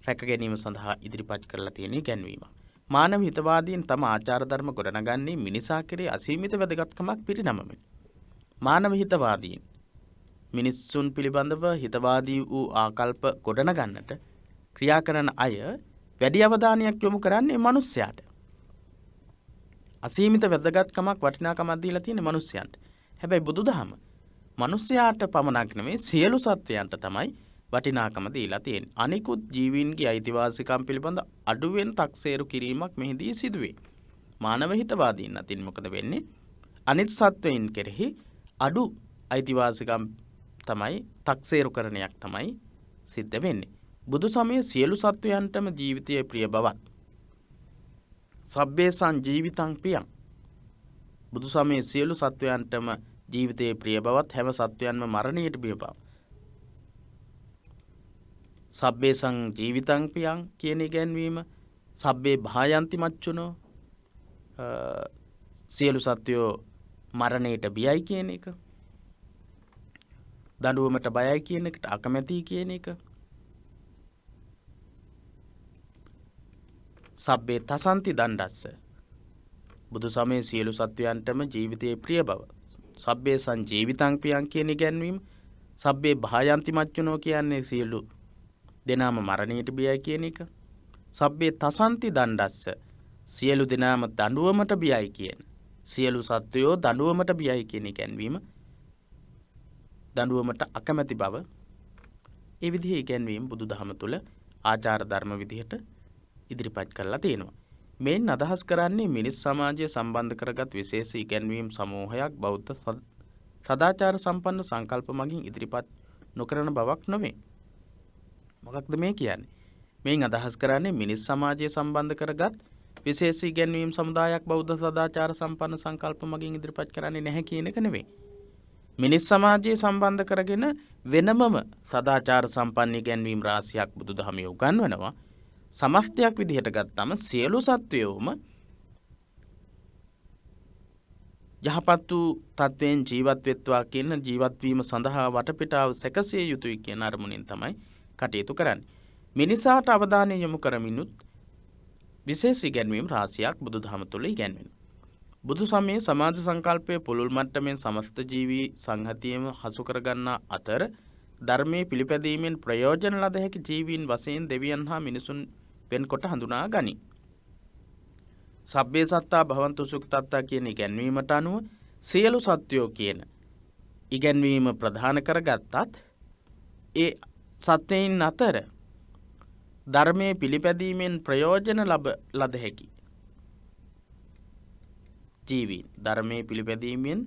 රැක ගැනීම සඳහා ඉදිරිපත් කරලා තියෙන ඉගැන්වීම. මානව හිතවාදීන් තම ආචාර ධර්ම ගොඩනගන්නේ මිනිසා කෙරේ අසීමිත වැදගත්කමක් පිරිනමමින්. මානව හිතවාදීන් මිනිස්සුන් පිළිබඳව හිතවාදී වූ ආකල්ප ගොඩනගන්නට ක්‍රියා කරන අය වැඩි අවධානයක් යොමු කරන්නේ මිනිස්යාට. අසීමිත වැදගත්කමක් වටිනාකමක් දීලා තියෙන මිනිස්යන්ට. හැබැයි බුදුදහම මිනිස්යාට පමණක් නෙමෙයි සියලු සත්වයන්ට තමයි වටිනාකම දීලා තියෙන්නේ. අනිකුත් ජීවීන්ගේ අයිතිවාසිකම් පිළිබඳ අඩුවෙන් තක්සේරු කිරීමක් මෙහිදී සිදුවේ. මානව හිතවාදීන් අතින් මොකද වෙන්නේ? අනිත් සත්වයින් කෙරෙහි අඩු අයිතිවාසිකම් තමයි තක්සේරු කරණයක් තමයි සිද්ධ වෙන්නේ. බුදු සමයේ සියලු සත්වයන්ටම ජීවිතයේ ප්‍රිය බවත් සබ්බේ සංජීවිතං ප්‍රියං. බුදු සමයේ සියලු සත්වයන්ටම ජීවිතයේ ප්‍රිය බවත් හැම සත්වයන්ම මරණයට බිය බව. සබ්බේ සංජීවිතං ප්‍රියං කියන ඉගැන්වීම සබ්බේ භායන්ති මච්චුනෝ සියලු සත්වයෝ මරණයට බියයි කියන එක. දඬුවමට බයයි කියන එකට අකමැති කියන එක. සබ්බේ තසන්ති දණ්ඩස්ස. බුදු සමයේ සියලු සත්වයන්ටම ජීවිතයේ ප්‍රිය බව. සබ්බේ සංජීවිතං ප්‍රියං කියන ඉගැන්වීම සබ්බේ භායන්ති මච්චුනෝ කියන්නේ සියලු දෙනාම මරණයට බියයි කියන එක. සබ්බේ තසන්ති දණ්ඩස්ස සියලු දෙනාම දඬුවමට බියයි කියන. සියලු සත්වයෝ දඬුවමට බියයි කියන ඉගැන්වීම දඬුවමට අකමැති බව. ඒ විදිහේ ඉගැන්වීම බුදුදහම තුළ ආචාර ධර්ම විදිහට ඉදිරිපත් කරලා තියෙනවා. මේන් අදහස් කරන්නේ මිනිස් සමාජය සම්බන්ධ කරගත් විශේෂ ඉගැන්වීම් සමූහයක් බෞද්ධ සදාචාර සම්පන්න සංකල්ප මගින් ඉදිරිපත් නොකරන බවක් නොවේ. මොකක්ද මේ කියන්නේ? මේන් අදහස් කරන්නේ මිනිස් සමාජය සම්බන්ධ කරගත් විශේෂ ඉගැන්වීම් සමුදායක් බෞද්ධ සදාචාර සම්පන්න සංකල්ප මගින් ඉදිරිපත් කරන්නේ නැහැ කියන එක නෙවෙයි. මිනිස් සමාජය සම්බන්ධ කරගෙන වෙනමම සදාචාර සම්පන්න ඉගැන්වීම් රාශියක් බුදුදහමේ උගන්වනවා. සමස්තයක් විදිහට ගත්තම සියලු සත්වයෝම යහපත් වූ තත්වයෙන් ජීවත් වෙත්වා කියන ජීවත් වීම සඳහා වටපිටාව සැකසිය යුතුයි කියන අරමුණෙන් තමයි කටයුතු කරන්නේ. මිනිසාට අවධානය යොමු කරමිනුත් විශේෂ ඉගැන්වීම් රාශියක් බුදුදහම තුළ ඉගැන්වෙනවා. බුදු සමයේ සමාජ සංකල්පයේ පුළුල් මට්ටමින් සමස්ත ජීවී සංහතියම හසු කරගන්නා අතර ධර්මයේ පිළිපැදීමෙන් ප්‍රයෝජන ලද හැකි ජීවීන් වශයෙන් දෙවියන් හා මිනිසුන් වෙන්කොට හඳුනා ගනී. සබ්බේ සත්තා භවන්තු සුඛිතත්තා කියන ඉගැන්වීමට අනුව සියලු සත්වයෝ කියන ඉගැන්වීම ප්‍රධාන කරගත්තත් ඒ සත්‍යයන් අතර ධර්මයේ පිළිපැදීමෙන් ප්‍රයෝජන ලද හැකි ජීවීන් ධර්මයේ පිළිපැදීමෙන්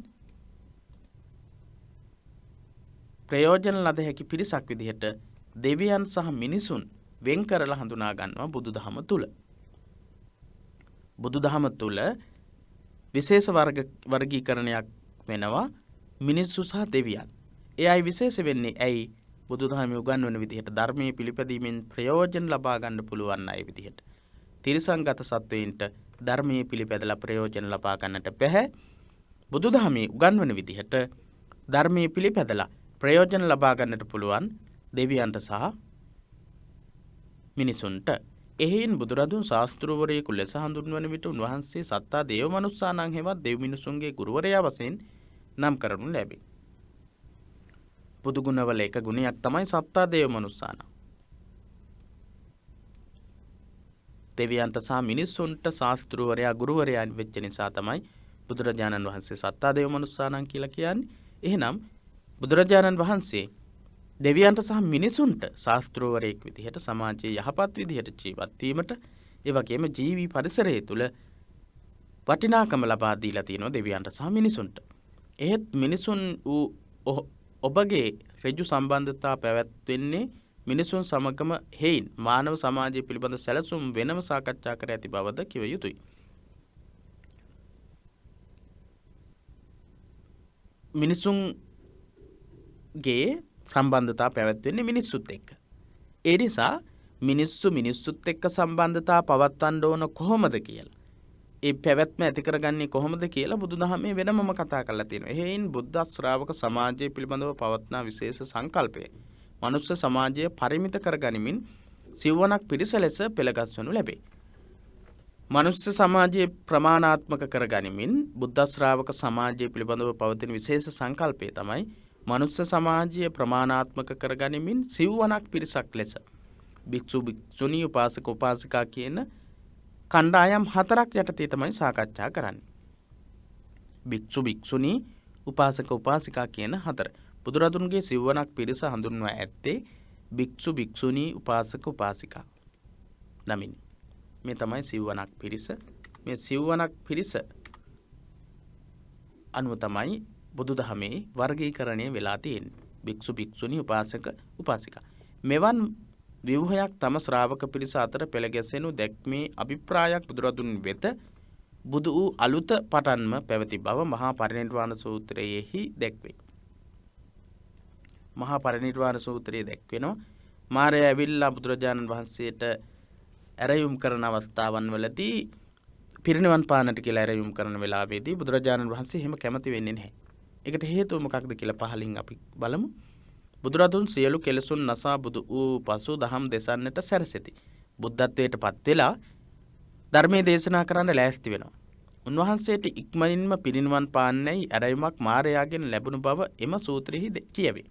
ප්‍රයෝජන ලද හැකි පිරිසක් විදිහට දෙවියන් සහ මිනිසුන් වෙන් කරලා හඳුනා ගන්නවා බුදුදහම තුල. බුදුදහම තුල විශේෂ වර්ගීකරණයක් වෙනවා මිනිස්සු සහ දෙවියන්. ඒ අය විශේෂ වෙන්නේ ඇයි? බුදුදහමේ උගන්වන විදිහට ධර්මයේ පිළිපැදීමෙන් ප්‍රයෝජන ලබා ගන්න පුළුවන් අය විදිහට. තිරිසංගත සත්වයින්ට ධර්මයේ පිළිපැදලා ප්‍රයෝජන ලබා ගන්නට බැහැ. බුදුදහමේ උගන්වන විදිහට ධර්මයේ පිළිපැදලා ප්‍රයෝජන ලබා ගන්නට පුළුවන් දෙවියන්ට සහ මිනිසුන්ට. එහෙයින් බුදුරදුන් ශාස්තෘවරයෙකු ලෙස හඳුන්වන විට උන්වහන්සේ සත්තා දේව මනුස්සානං හෙවත් දෙව් මිනිසුන්ගේ ගුරුවරයා වශයෙන් නම් කරනු ලැබේ. බුදුගුණවල එක ගුණයක් තමයි සත්තා දේව මනුස්සානං. දෙවියන්ට සහ මිනිස්සුන්ට ශාස්තෘවරයා ගුරුවරයා වෙච්ච නිසා තමයි බුදුරජාණන් වහන්සේ සත්තා දේව මනුස්සානං කියලා කියන්නේ. එහෙනම් බුදුරජාණන් වහන්සේ දෙවියන්ට සහ මිනිසුන්ට ශාස්තෘවරයෙක් විදිහට සමාජයේ යහපත් විදිහට ජීවත් වීමට ඒ වගේම ජීවි පරිසරය තුළ වටිනාකම ලබා දීලා තියෙනවා දෙවියන්ට සහ මිනිසුන්ට. එහෙත් මිනිසුන් ඔබගේ ඍජු සම්බන්ධතා පැවැත්වෙන්නේ මිනිසුන් සමගම හේයින් මානව සමාජය පිළිබඳ සැලසුම් වෙනම සාකච්ඡා කර ඇති බවද කිව යුතුයි. මිනිසුන්ගේ සම්බන්ධතා පැවැත්වෙන්නේ මිනිස්සුත් එක්ක. ඒ නිසා මිනිස්සුත් එක්ක සම්බන්ධතා පවත්වන්න ඕන කොහොමද කියලා. ඒ පැවැත්ම ඇති කරගන්නේ කොහොමද කියලා බුදුදහමේ වෙනමම කතා කරලා තියෙනවා. එහෙයින් බුද්ධ ශ්‍රාවක සමාජය පිළිබඳව පවත්නා විශේෂ සංකල්පය මනුෂ්‍ය සමාජය පරිමිත කරගනිමින් සිව්වනක් පිරිස ලෙස පෙළගස්වනු ලැබේ. මනුෂ්‍ය සමාජයේ ප්‍රමාණාත්මක කරගනිමින් බුද්ධ ශ්‍රාවක සමාජය පිළිබඳව පවතින විශේෂ සංකල්පය තමයි මනුෂ්‍ය සමාජය ප්‍රමාණාත්මක කරගනිමින් සිව්වනක් පිරිසක් ලෙස භික්ෂු භික්ෂුණී උපාසක උපාසිකා කියන කණ්ඩායම් 4ක් යටතේ තමයි සාකච්ඡා කරන්නේ. භික්ෂු භික්ෂුණී උපාසක උපාසිකා කියන 4. බුදුරදුන්ගේ සිව්වනක් පිරිස හඳුන්වා ඇත්තේ භික්ෂු භික්ෂුණී උපාසක උපාසිකා නමින්. මේ තමයි සිව්වනක් පිරිස. මේ සිව්වනක් පිරිස අනුව තමයි බුදුදහමේ වර්ගීකරණය වෙලා තියෙන්නේ. භික්ෂු භික්ෂුණී උපාසක උපාසිකා. මෙවන් ව්‍යුහයක් තම ශ්‍රාවක පිරිස අතර පෙළ ගැසෙනු දැක්මේ අභිප්‍රායක් බුදුරදුන් වෙත බුදු වූ අලුත පටන්ම පැවති බව මහා පරිනිර්වාණ සූත්‍රයේහි දැක්වේ. මහා පරිනිර්වාණ සූත්‍රයේ දැක්වෙනවා මාරයා ඇවිල්ලා බුදුරජාණන් වහන්සේට ඇරයුම් කරන අවස්ථාවන් වලදී පිරිනිවන් පානට කියලා ඇරයුම් කරන වෙලාවේදී බුදුරජාණන් වහන්සේ එහෙම කැමති වෙන්නේ නැහැ. ඒකට හේතුව මොකක්ද කියලා පහලින් අපි බලමු. බුදුරදුන් සියලු කෙලෙසුන් නසා බුදු වූ පසු දහම් දෙසන්නට සැරසෙති. බුද්ධත්වයට පත් වෙලා ධර්මයේ දේශනා කරන්න ලෑස්ති වෙනවා. උන්වහන්සේට ඉක්මනින්ම පිරිනිවන් පාන්නේයි ඇරයුමක් මාරයාගෙන් ලැබුණු බව එම සූත්‍රයේ කියවේ.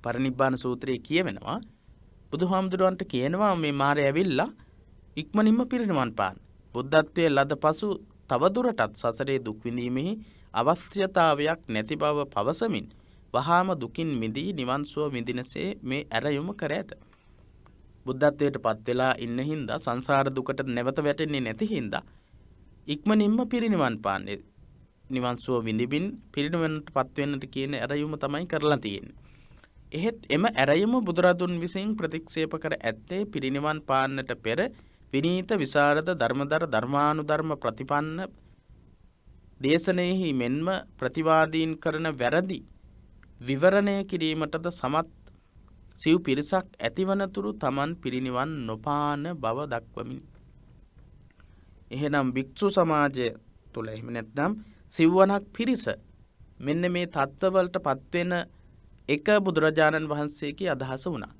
පරිනිබ්බාන සූත්‍රයේ කියවෙනවා බුදුහාමුදුරුවන්ට කියනවා මේ මාරය ඇවිල්ලා ඉක්මනින්ම පිරිනිවන් පාන්න. බුද්ධත්වයේ ලද පසු තවදුරටත් සසරේ දුක් විඳීමෙහි අවශ්‍යතාවයක් නැති බව පවසමින් වහාම දුකින් මිදී නිවන් සුව විඳිනසේ මේ ඇරයුම කර ඇත. බුද්ධත්වයට පත් වෙලා ඉන්න හින්දා සංසාර දුකට නැවත වැටෙන්නේ නැති හින්දා ඉක්මනින්ම පිරිනිවන් පාන්නේ. නිවන් සුව විඳින්න පිරිනිවනට පත් වෙන්නට කියන ඇරයුම තමයි කරලා තියෙන්නේ. එහෙත් එම ඇරයුම බුදුරදුන් විසින් ප්‍රතික්ෂේප කර ඇත්තේ පිරිනිවන් පාන්නට පෙර විනීත විසරද ධර්මදර ධර්මානුධර්ම ප්‍රතිපන්න දේශනෙහි මෙන්ම ප්‍රතිවාදීන් කරන වැරදි විවරණය කිරීමටද සමත් සිව් පිරිසක් ඇතිවනතුරු තමන් පිරිනිවන් නොපාන බව දක්වමින්. එහෙනම් භික්ෂු සමාජය තුළ එහෙම නැත්නම් සිව්වනක් පිරිස මෙන්න මේ තත්ත්වවලට පත්වෙන එක බුදුරජාණන් වහන්සේගේ අදහස වුණා.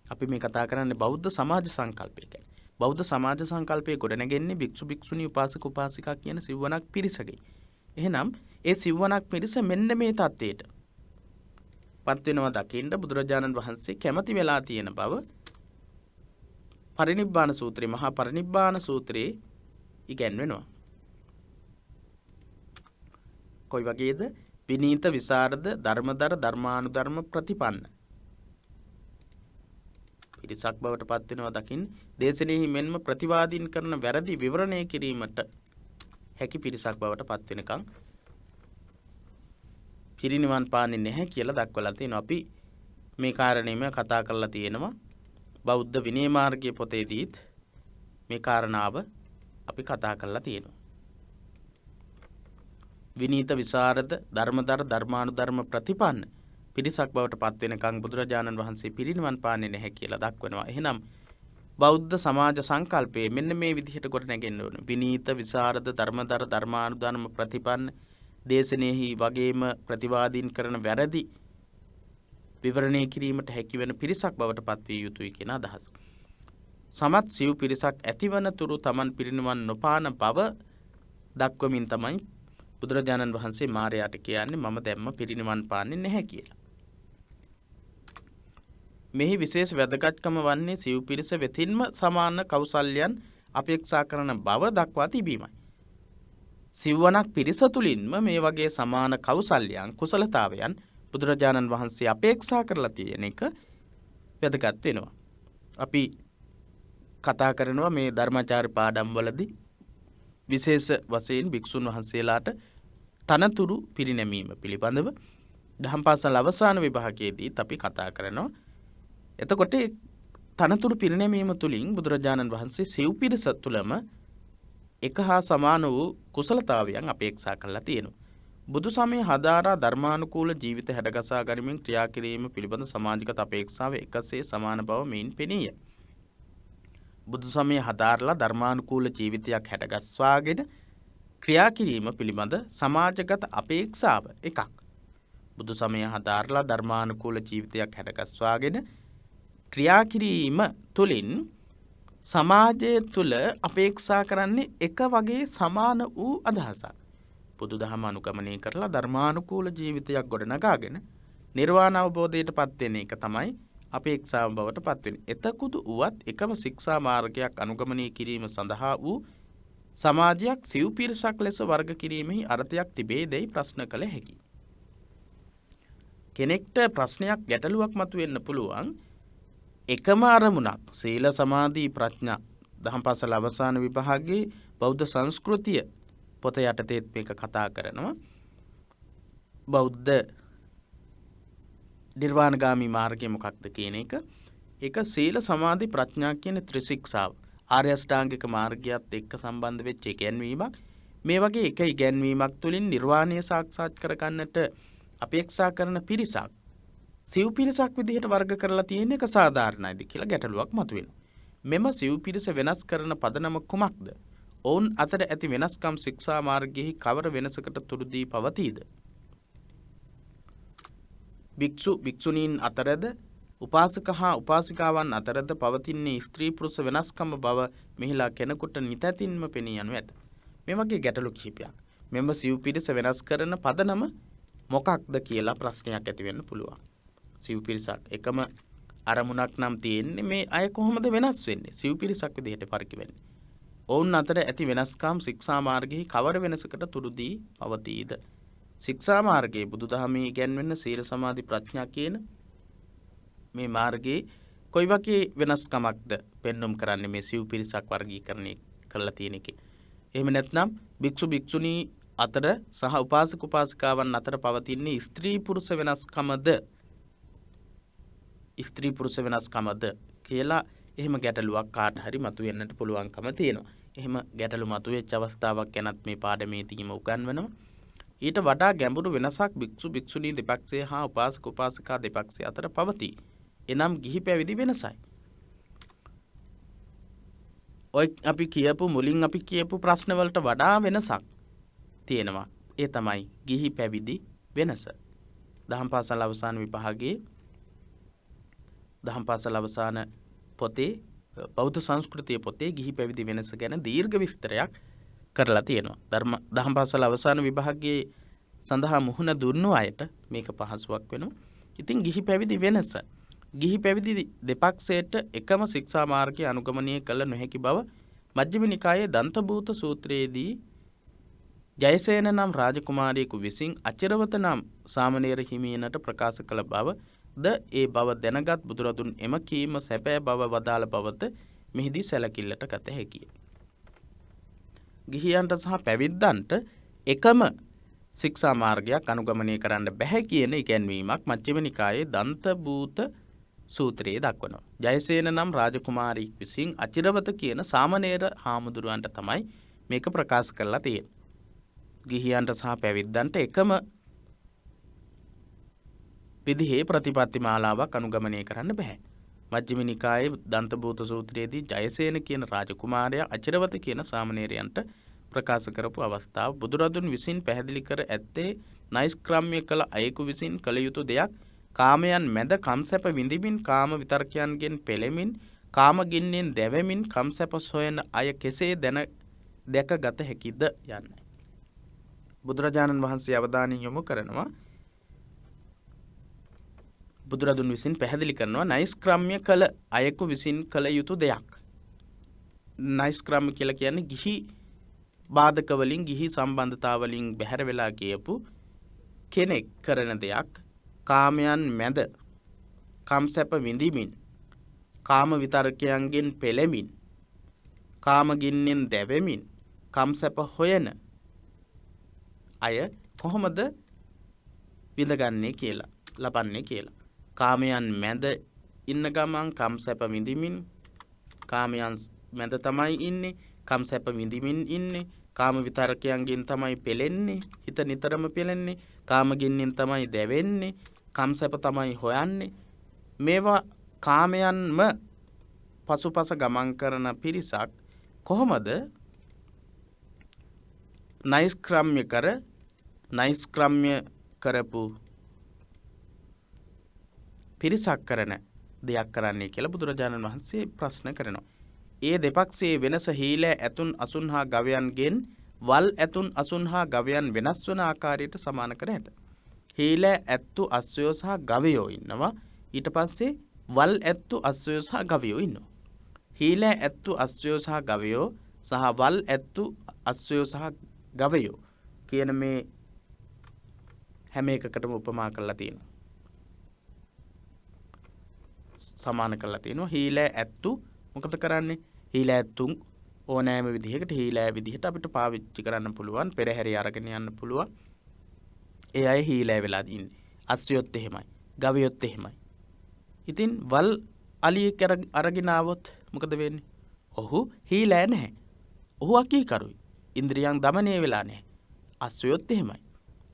අපි මේ කතා කරන්නේ බෞද්ධ සමාජ සංකල්පය ගැන. බෞද්ධ සමාජ සංකල්පයේ ගොඩනැගෙන්නේ භික්ෂු භික්ෂුණී උපාසක උපාසිකා කියන සිව්වනක් පිරිසකයි. එහෙනම් ඒ සිව්වනක් පිරිස මෙන්න මේ தത്വයට පත් වෙනවා දකින්න බුදුරජාණන් වහන්සේ කැමති වෙලා තියෙන බව පරිනිබ්බාන සූත්‍රයේ මහා පරිනිබ්බාන සූත්‍රයේ ඉගැන්වෙනවා. කොයි වගේද? විනීත විසරද ධර්මදර ධර්මානුධර්ම ප්‍රතිපන්න පිරිසක් බවට පත් වෙනවා දකින්න දේශනෙහි මෙන්ම ප්‍රතිවාදීන් කරන වැරදි විවරණය කිරීමට හැකි පිරිසක් බවට පත් වෙනකන් පිරිනිවන් පාන්නේ නැහැ කියලා දක්වලා තියෙනවා. අපි මේ කාරණේම කතා කරලා තියෙනවා බෞද්ධ විනය මාර්ගයේ පොතේදීත් මේ කාරණාව අපි කතා කරලා තියෙනවා. විනීත විසරද ධර්මදර ධර්මානුධර්ම ප්‍රතිපන්න පිරිසක් බවට පත් වෙනකන් බුදුරජාණන් වහන්සේ පිරිනිවන් පාන්නේ නැහැ කියලා දක්වනවා. එහෙනම් බෞද්ධ සමාජ සංකල්පයේ මෙන්න මේ විදිහට කොට නැගෙන්න ඕන. විනීත විසරද ධර්මදර ධර්මානුධර්ම ප්‍රතිපන්න දේශනෙහි වගේම ප්‍රතිවාදීන් කරන වැරදි විවරණය කිරීමට හැකි වෙන පිරිසක් බවට පත් විය යුතුයි කියන අදහස. සමත් සිව් පිරිසක් ඇතිවන තුරු තමන් පිරිනිවන් නොපාන බව දක්වමින් තමයි බුදුරජාණන් වහන්සේ මාරයාට කියන්නේ මම දැම්ම පිරිනිවන් පාන්නේ නැහැ කියලා. මෙහි විශේෂ වැදගත්කම වන්නේ සිව් පිරිස වෙතින්ම සමාන කෞසල්‍යයන් අපේක්ෂා කරන බව දක්වා තිබීමයි. සිව්වනක් පිරිස තුළින්ම මේ වගේ සමාන කෞසල්‍යයන් කුසලතාවයන් බුදුරජාණන් වහන්සේ අපේක්ෂා කරලා තියෙන එක වැදගත් වෙනවා. අපි කතා කරනවා මේ ධර්මාචාර්ය පාඩම්වලදී විශේෂ වශයෙන් භික්ෂුන් වහන්සේලාට තනතුරු පිරිනැමීම පිළිබඳව දහම් පාසල් අවසාන විභාගයේදීත් අපි කතා කරනවා. එතකොට තනතුරු පිරිනැමීම තුළින් බුදුරජාණන් වහන්සේ සිව් පිරිස තුළම එක හා සමාන වූ කුසලතාවයන් අපේක්ෂා කරලා තියෙනවා. බුදු සමය හදාරා ධර්මානුකූල ජීවිත හැඩගසා ගනිමින් ක්‍රියා කිරීම පිළිබඳ සමාජිකත අපේක්ෂාව එකසේ සමාන බව මෙයින් පෙනීය. බුදු සමය හදාරලා ධර්මානුකූල ජීවිතයක් හැඩගස්වාගෙන ක්‍රියා කිරීම පිළිබඳ සමාජගත අපේක්ෂාව එකක්. බුදු සමය හදාරලා ධර්මානුකූල ජීවිතයක් හැඩගස්වාගෙන ක්‍රියා කිරීම තුළින් සමාජය තුළ අපේක්ෂා කරන්නේ එක වගේ සමාන වූ අදහසක්. බුදුදහම අනුගමනය කරලා ධර්මානුකූල ජීවිතයක් ගොඩනගාගෙන නිර්වාණ අවබෝධයට පත්වෙන එක තමයි අපේක්ෂාව බවට පත්වෙන. එතකුදු වුවත් එකම ශික්ෂා මාර්ගයක් අනුගමනය කිරීම සඳහා වූ සමාජයක් සිව් පිරිසක් ලෙස වර්ග කිරීමෙහි අර්ථයක් තිබේදැයි ප්‍රශ්න කළ හැකි. කෙනෙක්ට ප්‍රශ්නයක් ගැටලුවක් මතුවෙන්න පුළුවන්. එකම අරමුණක් සීල සමාධි ප්‍රඥා දහම් පාසල අවසාන විභාගයේ බෞද්ධ සංස්කෘතිය පොත යටතේත් මේක කතා කරනවා. බෞද්ධ නිර්වාණගාමී මාර්ගය මොකක්ද කියන එක. ඒක සීල සමාධි ප්‍රඥා කියන ත්‍රිශික්ෂාව ආර්ය අෂ්ටාංගික මාර්ගයත් එක්ක සම්බන්ධ වෙච්ච ඉගැන්වීමක්. මේ වගේ එක ඉගැන්වීමක් තුළින් නිර්වාණය සාක්ෂාත් කරගන්නට අපේක්ෂා කරන පිරිසක් සිව් පිරිසක් විදිහට වර්ග කරලා තියෙන එක සාධාරණයිද කියලා ගැටලුවක් මතුවෙනවා. මෙම සිව් පිරිස වෙනස් කරන පදනම කුමක්ද? ඔවුන් අතර ඇති වෙනස්කම් ශික්ෂා මාර්ගයෙහි කවර වෙනසකට තුරුදී පවතීද? භික්ෂු භික්ෂුණීන් අතරද උපාසක හා උපාසිකාවන් අතරද පවතින්නේ ස්ත්‍රී පුරුෂ වෙනස්කම බව මෙහිලා කෙනෙකුට නිතැතින්ම පෙනී යනු ඇත. මේ වගේ ගැටලු කිහිපයක්. මෙම සිව් පිරිස වෙනස් කරන පදනම මොකක්ද කියලා ප්‍රශ්නයක් ඇති වෙන්න පුළුවන්. සිව් පිරිසක් එකම අරමුණක් නම් තියෙන්නේ මේ අය කොහොමද වෙනස් වෙන්නේ? සිව් පිරිසක් විදිහට පරිකි වෙන්නේ. ඔවුන් අතර ඇති වෙනස්කම් ශික්ෂා මාර්ගයේ කවර වෙනසකට තුරුදී පවතීද? ශික්ෂා මාර්ගයේ බුදුදහමේ ඉගැන්වෙන සීල සමාධි ප්‍රඥා කියන මේ මාර්ගයේ කොයි වගේ වෙනස්කමක්ද පෙන්눔 කරන්නේ මේ සිව් පිරිසක් වර්ගීකරණය කරලා තියෙන එකේ. එහෙම නැත්නම් භික්ෂු භික්ෂුණී අතර සහ උපාසක උපාසිකාවන් අතර පවතින්නේ ස්ත්‍රී පුරුෂ වෙනස්කමද? ස්ත්‍රී පුරුෂ වෙනස්කමද කියලා එහෙම ගැටලුවක් කාට හරි මතුවෙන්නට පුළුවන්කම තියෙනවා. එහෙම ගැටලු මතුවෙච්ච අවස්ථාවක් ගැනත් මේ පාඩමේ තීම උගන්වනවා. ඊට වඩා ගැඹුරු වෙනසක් භික්ෂු භික්ෂුණී දෙපක්ෂය හා උපාසක උපාසිකා දෙපක්ෂය අතර පවතී. එනම් ගිහි පැවිදි වෙනසයි. ඔය අපි කියපු මුලින් අපි කියපු ප්‍රශ්නවලට වඩා වෙනසක් තියෙනවා. ඒ තමයි ගිහි පැවිදි වෙනස. දහම් පාසල් අවසාන විභාගයේ දහම් පාසල් අවසාන පොතේ බෞද්ධ සංස්කෘතිය පොතේ ගිහි පැවිදි වෙනස ගැන දීර්ඝ විස්තරයක් කරලා තියෙනවා. දහම් පාසල් අවසාන විභාගයේ සඳහා මුහුණ දුන්නු අයට මේක පහසුවක් වෙනවා. ඉතින් ගිහි පැවිදි වෙනස. ගිහි පැවිදි දෙපක්ෂයට එකම ශික්ෂා මාර්ගය අනුගමනය කළ නොහැකි බව මජ්ක්‍ධිම නිකායේ දන්තභූත සූත්‍රයේදී ජයසේන නම් රාජකුමාරියෙකු විසින් අචිරවත නම් සාමණේර හිමියනට ප්‍රකාශ කළ බව ද ඒ බව දැනගත් බුදුරදුන් එම කීම සැබෑ බව වදාළ බවත මෙහිදී සැලකිල්ලට ගත හැකිය. ගිහියන්ට සහ පැවිද්දන්ට එකම ශික්ෂා මාර්ගයක් අනුගමනය කරන්න බැහැ කියන ඉගැන්වීමක් මජ්ක්‍ධිම නිකායේ දන්තභූත සූත්‍රයේ දක්වනවා. ජයසේන නම් රාජකුමාරියෙක් විසින් අචිරවත කියන සාමණේර හාමුදුරුවන්ට තමයි මේක ප්‍රකාශ කරලා තියෙන්නේ. ගිහියන්ට සහ පැවිද්දන්ට එකම විදිහේ ප්‍රතිපත්ති මාලාවක් අනුගමනය කරන්න බෑ. මජ්ක්‍ධිම නිකායේ දන්තභූත සූත්‍රයේදී ජයසේන කියන රාජකුමාරයා අචිරවත කියන සාමණේරයන්ට ප්‍රකාශ කරපු අවස්ථාව බුදුරදුන් විසින් පැහැදිලි කර ඇත්තේ නෛෂ්ක්‍රම්‍ය කළ අයෙකු විසින් කළ යුතු දෙයක් කාමයන් මැද කම්සැප විඳිමින් කාම විතර්කයන්ගෙන් පෙළෙමින් කාමගින්නෙන් දැවෙමින් කම්සැප සොයන අය කෙසේ දැක ගත හැකිද යන්න. බුදුරජාණන් වහන්සේ අවධානය යොමු කරනවා බුදුරදුන් විසින් පැහැදිලි කරනවා නෛෂ්ක්‍රම්‍ය කළ අයෙකු විසින් කළ යුතු දෙයක්. නෛෂ්ක්‍රම්‍ය කියලා කියන්නේ ගිහි බාධක වලින් ගිහි සම්බන්ධතා වලින් බැහැර වෙලා ගියපු කෙනෙක් කරන දෙයක්. කාමයන් මැද කම්සැප විඳිමින් කාම විතරකයන්ගෙන් පෙළෙමින් කාමගින්නෙන් දැවෙමින් කම්සැප හොයන අය කොහොමද විඳගන්නේ කියලා ලබන්නේ කියලා. කාමයන් මැද ඉන්න ගමන් කම්සැප විඳිමින් කාමයන් මැද තමයි ඉන්නේ, කම්සැප විඳිමින් ඉන්නේ, කාම විතරකයන්ගෙන් තමයි පෙළෙන්නේ, හිත නිතරම පෙළෙන්නේ, කාමගින්නෙන් තමයි දැවෙන්නේ, කම්සැප තමයි හොයන්නේ. මේවා කාමයන්ම පසුපස ගමන් කරන පිරිසක් කොහොමද නෛෂ්ක්‍රම්‍ය කරපු පිරිසක් කරන දෙයක් කරන්නේ කියලා බුදුරජාණන් වහන්සේ ප්‍රශ්න කරනවා. ඒ දෙපක්ෂයේ වෙනස හීලෑ ඇතුන් අසුන් හා ගවයන්ගෙන් වල් ඇතුන් අසුන් හා ගවයන් වෙනස් වන ආකාරයට සමාන කර ඇත. හීලෑ ඇත්තු අස්සයෝ සහ ගවයෝ ඉන්නවා. ඊට පස්සේ වල් ඇත්තු අස්සයෝ සහ ගවයෝ ඉන්නවා. හීලෑ ඇත්තු අස්සයෝ සහ ගවයෝ සහ වල් ඇත්තු අස්සයෝ සහ ගවයෝ කියන මේ හැම එකකටම උපමා කරලා තියෙනවා. සමාන කරලා තියෙනවා. හීලෑ ඇත්තු මොකද කරන්නේ? හීලෑ ඇත්තුන් ඕනෑම විදිහකට හීලෑ විදිහට අපිට පාවිච්චි කරන්න පුළුවන්. පෙරහැරි අරගෙන යන්න පුළුවන්. ඒ අය හීලෑ වෙලා ඉන්නේ. අස්සයොත් එහෙමයි. ගවයොත් එහෙමයි. ඉතින් වල් අලියෙක් අරගෙන ආවොත් මොකද වෙන්නේ? ඔහු හීලෑ නැහැ. ඔහු අකීකරුයි. ඉන්ද්‍රියයන් দমনය වෙලා නැහැ. අස්සයොත් එහෙමයි.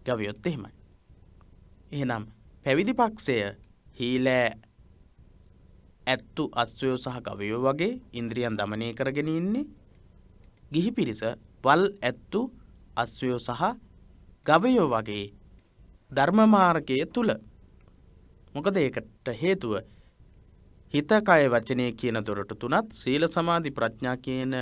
ගවයොත් එහෙමයි. එහෙනම් පැවිදි පක්ෂය හීලෑ ඇත්තු අස්සයෝ සහ ගවයෝ වගේ ඉන්ද්‍රියන් দমনය කරගෙන ඉන්නේ. ගිහි පිරිස වල් ඇත්තු අස්සයෝ සහ ගවයෝ වගේ ධර්ම මාර්ගයේ තුල. මොකද ඒකට හේතුව හිත කය වචනය කියන දොරටු තුනත් සීල සමාධි ප්‍රඥා කියන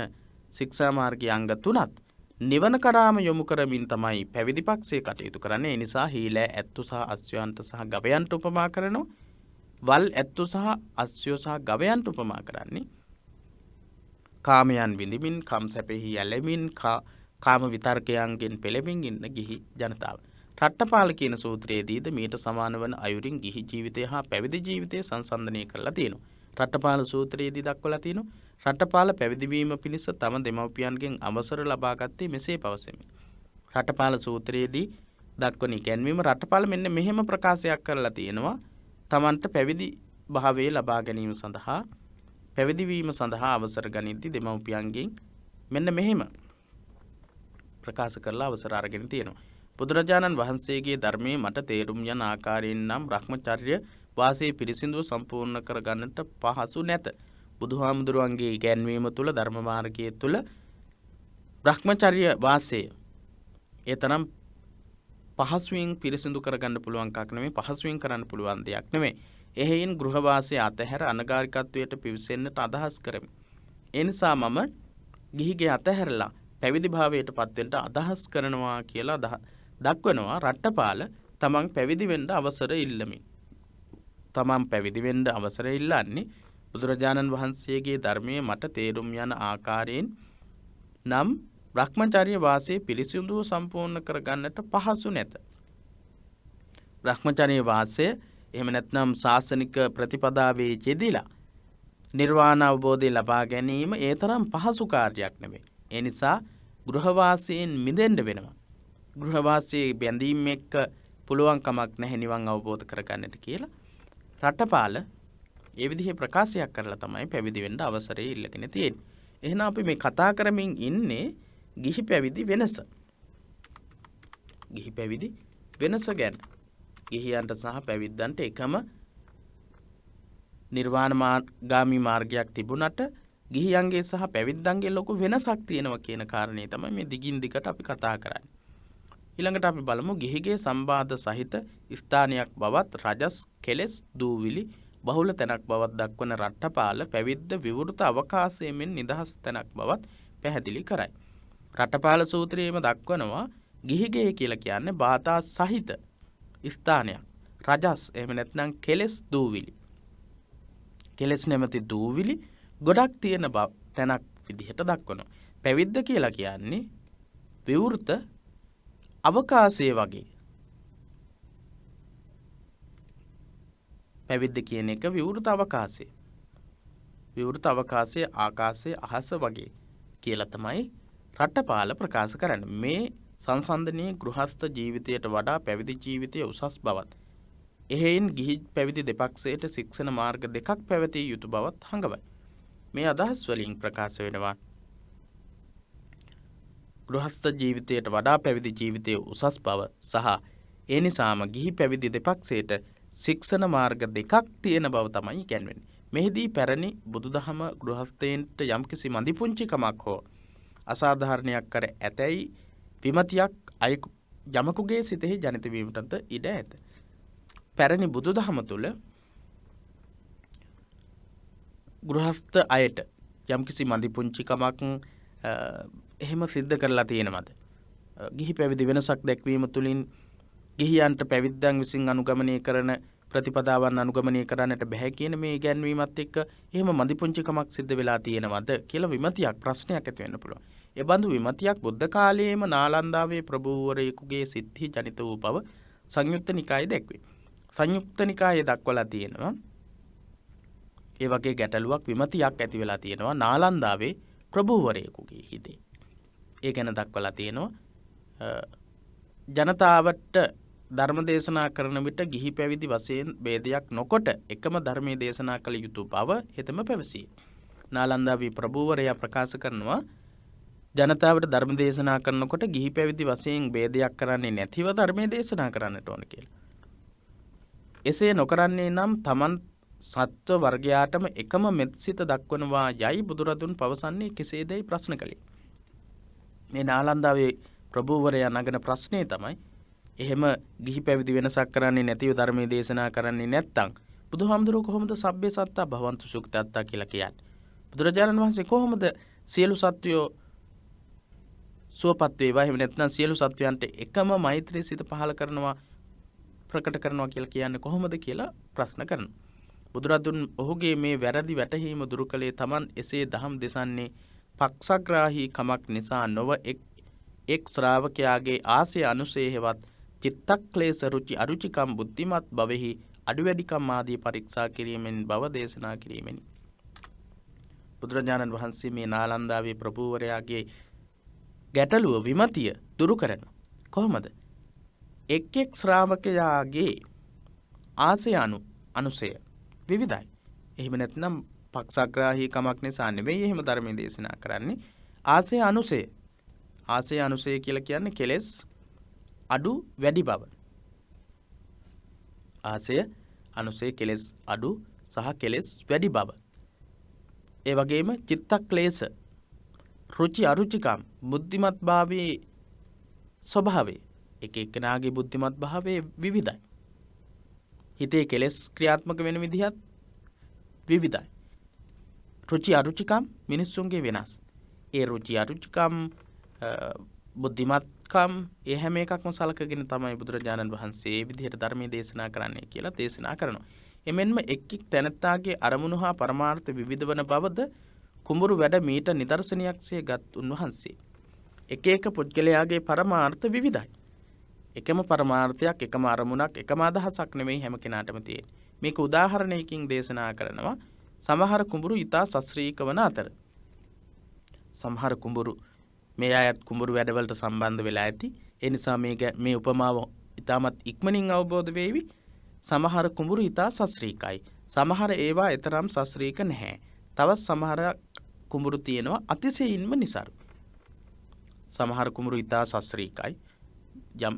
ශික්ෂා මාර්ගයේ අංග තුනත් නිවන කරාම යොමු කරමින් තමයි පැවිදි පක්ෂයේ කටයුතු කරන්නේ. ඒ නිසා හීලෑ ඇත්තු සහ අස්සයන්ට සහ ගවයන්ට උපමා කරනවා. වල් ඇත්තු සහ අස්සයෝ සහ ගවයන්ට උපමා කරන්නේ කාමයන් විඳිමින් කම්සැපෙහි ඇලෙමින් කාම විතර්කයන්ගෙන් පෙළෙමින් ඉන්න ගිහි ජනතාව. රට්ටපාල කියන සූත්‍රයේදීද මීට සමාන වන අයුරින් ගිහි ජීවිතය හා පැවිදි ජීවිතය සංසන්දනය කරලා තියෙනවා. රට්ටපාල සූත්‍රයේදී දක්වලා තියෙනවා රට්ටපාල පැවිදි වීම පිණිස තම දෙමව්පියන්ගෙන් අවසර ලබා ගත්තේ මෙසේ පවසමි. රට්ටපාල සූත්‍රයේදී දක්වන ඉගැන්වීම රට්ටපාල මෙන්න මෙහෙම ප්‍රකාශයක් කරලා තියෙනවා. තමන්ට පැවිදි භාවයේ ලබා ගැනීම සඳහා පැවිදි වීම සඳහා අවසර ගනිද්දී දෙමව්පියන්ගෙන් මෙන්න මෙහෙම ප්‍රකාශ කරලා අවසර අරගෙන තියෙනවා. බුදුරජාණන් වහන්සේගේ ධර්මයේ මට තේරුම් යන ආකාරයෙන් නම් බ්‍රහ්මචර්ය වාසයේ පිරිසිදුව සම්පූර්ණ කරගන්නට පහසු නැත. බුදුහාමුදුරුවන්ගේ ඉගැන්වීම තුළ ධර්ම මාර්ගයේ තුළ බ්‍රහ්මචර්ය වාසය ඒ තරම් පහසුවෙන් පිරිසිදු කරගන්න පුළුවන් එකක් නෙමෙයි, පහසුවෙන් කරන්න පුළුවන් දෙයක් නෙමෙයි. එහෙයින් ගෘහවාසය අතහැර අනගාരികත්වයට පිවිසෙන්නට අදහස් කරමි. ඒ නිසා මම ගිහිගේ අතහැරලා පැවිදි භාවයට පත් වෙන්න අදහස් කරනවා කියලා දක්වනවා. රට්ටපාල තමන් පැවිදි වෙන්න අවසර ඉල්ලමින්. තමන් පැවිදි වෙන්න අවසර ඉල්ලන්නේ බුදුරජාණන් වහන්සේගේ ධර්මයේ මට තේරුම් යන ආකාරයෙන් නම් බ්‍රහ්මචර්ය වාසයේ පිරිසිදුව සම්පූර්ණ කරගන්නට පහසු නැත. බ්‍රහ්මචර්ය වාසය එහෙම නැත්නම් ශාසනික ප්‍රතිපදාවේ යෙදিলা නිර්වාණ අවබෝධය ලබා ගැනීම ඒ තරම් පහසු කාර්යයක් නෙවෙයි. ඒ නිසා ගෘහවාසයෙන් මිදෙන්න වෙනවා. ගෘහවාසයේ බැඳීම් එක්ක පුළුවන් කමක් නැහැ නිවන් අවබෝධ කරගන්නට කියලා රටපාල ඒ විදිහේ ප්‍රකාශයක් කරලා තමයි පැවිදි වෙන්න අවසරය ඉල්ලගෙන තියෙන්නේ. එහෙනම් අපි මේ කතා කරමින් ඉන්නේ ගිහි පැවිදි වෙනස. ගිහි පැවිදි වෙනස ගැන. ගිහියන්ට සහ පැවිද්දන්ට එකම නිර්වාණගාමී මාර්ගයක් තිබුණට ගිහියන්ගේ සහ පැවිද්දන්ගේ ලොකු වෙනසක් තියෙනවා කියන කාරණේ තමයි මේ දිගින් දිගට අපි කතා කරන්නේ. ඊළඟට අපි බලමු ගිහිගේ සම්බාධ සහිත ස්ථානයක් බවත් රජස් කෙලස් දූවිලි බහුල තැනක් බවත් දක්වන රට්ඨපාල පැවිද්ද විවෘත අවකාශයෙන් නිදහස් තැනක් බවත් පැහැදිලි කරයි. රට්ඨපාල සූත්‍රයේම දක්වනවා ගිහිගේ කියලා කියන්නේ බාධා සහිත ස්ථානයක්. රජස් එහෙම නැත්නම් කෙලස් දූවිලි. කෙලස් නැමැති දූවිලි ගොඩක් තියෙන තැනක් විදිහට දක්වනවා. පැවිද්ද කියලා කියන්නේ විවෘත අවකාශය වගේ. පැවිද්ද කියන එක විවෘත අවකාශය. විවෘත අවකාශයේ ආකාශයේ අහස වගේ කියලා තමයි රට්ඨපාල ප්‍රකාශ කරන්නේ. මේ සංසන්දනීය ගෘහස්ත ජීවිතයට වඩා පැවිදි ජීවිතය උසස් බවත්. එහෙයින් ගිහි පැවිදි දෙපක්ෂයට ශික්ෂණ මාර්ග දෙකක් පැවතිය යුතු බවත් හඟවයි. මේ අදහස් වලින් ප්‍රකාශ වෙනවා ගෘහස්ත ජීවිතයට වඩා පැවිදි ජීවිතයේ උසස් බව සහ ඒ නිසාම ගිහි පැවිදි දෙපක්ෂයට ශික්ෂණ මාර්ග දෙකක් තියෙන බව තමයි කියන්නේ. මෙහිදී පැරණි බුදුදහම ගෘහස්තයන්ට යම්කිසි මදිපුංචිකමක් හෝ අසාධාරණයක් කර ඇතැයි විමතියක් යමකුගේ සිතෙහි ජනිත වීමටද ඉඩ ඇත. පැරණි බුදුදහම තුළ ගෘහස්ත අයට යම්කිසි මදිපුංචිකමක් එහෙම සිද්ධ කරලා තියෙනවද? ගිහි පැවිදි වෙනසක් දැක්වීම තුළින් ගිහියන්ට පැවිද්දන් විසින් අනුගමනය කරන ප්‍රතිපදාවන් අනුගමනය කරන්නට බැහැ කියන මේ ඉගැන්වීමත් එක්ක එහෙම මදිපුංචිකමක් සිද්ධ වෙලා තියෙනවද කියලා විමතියක් ප්‍රශ්නයක් ඇති වෙන්න පුළුවන්. ඒ බඳු විමතියක් බුද්ධ කාලයේම නාලන්දාවේ ප්‍රභූවරයෙකුගේ සිත්හි ජනිත වූ බව සංයුක්ත නිකායේ දැක්වේ. සංයුක්ත නිකායේ දක්වලා තියෙනවා ඒ වගේ ගැටලුවක් විමතියක් ඇති වෙලා තියෙනවා නාලන්දාවේ ප්‍රභූවරයෙකුගේ හිතේ. ඒ ගැන දක්වලා තියෙනවා ජනතාවට ධර්ම දේශනා කරන විට ගිහි පැවිදි වශයෙන් ભેදයක් නොකොට එකම ධර්මයේ දේශනා කළ යුතු බව හෙතම පැවසී. නාලන්දාවේ ප්‍රභූවරයා ප්‍රකාශ කරනවා ජනතාවට ධර්ම දේශනා කරනකොට ගිහි පැවිදි වශයෙන් ભેදයක් කරන්නේ නැතිව ධර්මයේ දේශනා කරන්නට ඕන කියලා. එසේ නොකරන්නේ නම් තමන් සත්ව වර්ගයාටම එකම මෙත්සිත දක්වනවා යයි බුදුරදුන් පවසන්නේ කෙසේදයි ප්‍රශ්න කළේ. මේ නාලන්දාවේ ප්‍රභූවරයා නගන ප්‍රශ්නේ තමයි එහෙම ගිහි පැවිදි වෙනසක් කරන්නේ නැතිව ධර්මයේ දේශනා කරන්නේ නැත්නම් බුදුහාමුදුරුවෝ කොහොමද සබ්බේ සත්තා භවන්තු සුඛිතත්තා කියලා කියන්නේ? බුදුරජාණන් වහන්සේ කොහොමද සියලු සත්වයෝ සුවපත් වේවා එහෙම නැත්නම් සියලු සත්වයන්ට එකම මෛත්‍රී සිත පහළ කරනවා ප්‍රකට කරනවා කියලා කියන්නේ කොහොමද කියලා ප්‍රශ්න කරනවා. බුදුරදුන් ඔහුගේ මේ වැරදි වැටහීම දුරු කළේ Taman එසේ දහම් දෙසන්නේ පක්ෂග්‍රාහී කමක් නිසා නොව එක් ශ්‍රාවකයාගේ ආසය අනුසය හෙවත් චිත්තක්ලේශ රුචි අරුචිකම් බුද්ධිමත් භවෙහි අඩුවැඩිකම් ආදී පරීක්ෂා කිරීමෙන් බව දේශනා කිරීමෙනි. බුදුරජාණන් වහන්සේ මේ නාලන්දාවේ ප්‍රභූවරයාගේ ගැටලුව විමතිය දුරු කරනවා. කොහොමද? එක් ශ්‍රාවකයාගේ ආසය අනුසය විවිධයි. එහෙම නැත්නම් පක්ෂග්‍රාහී කමක් නිසා නෙවෙයි එහෙම ධර්මයේ දේශනා කරන්නේ. ආසය අනුසය. ආසය අනුසය කියලා කියන්නේ කෙලෙස් අඩු වැඩි බව. ආසය අනුසය කෙලෙස් අඩු සහ කෙලෙස් වැඩි බව. ඒ වගේම චිත්තක්ලේශ රුචි අරුචිකම් බුද්ධිමත් භාවයේ ස්වභාවය එක එක්කෙනාගේ බුද්ධිමත් භාවයේ විවිධයි. හිතේ කෙලෙස් ක්‍රියාත්මක වෙන විදිහත් විවිධයි. රුචි අරුචිකම් මිනිස්සුන්ගේ වෙනස්. ඒ රුචි අරුචිකම් බුද්ධිමත්කම් ඒ හැම එකක්ම සලකගෙන තමයි බුදුරජාණන් වහන්සේ මේ විදිහට ධර්මයේ දේශනා කරන්නේ කියලා දේශනා කරනවා. එමෙන්ම එක් තැනැත්තාගේ අරමුණු හා පරමාර්ථ විවිධ වන බවද කුඹුරු වැඩ මීට නිදර්ශනයක්සේ ගත් උන්වහන්සේ. එක එක පුද්ගලයාගේ පරමාර්ථ විවිධයි. එකම පරමාර්ථයක් එකම අරමුණක් එකම අදහසක් නෙමෙයි හැම කෙනාටම තියෙන්නේ. මේක උදාහරණයකින් දේශනා කරනවා. සමහර කුඹුරු ඊතා සස්ත්‍රීක වන අතර සමහර කුඹුරු මේ අයත් කුඹුරු වැඩවලට සම්බන්ධ වෙලා ඇති. ඒ නිසා මේ උපමාව ඊටමත් ඉක්මනින් අවබෝධ වෙවි. සමහර කුඹුරු ඊතා සස්ත්‍රීකයි. සමහර ඒවා ඊතරම් සස්ත්‍රීක නැහැ. තවත් සමහර කුඹුරු තියෙනවා අතිශයින්ම නිසරු. සමහර කුඹුරු ඊතා සස්ත්‍රීකයි. යම්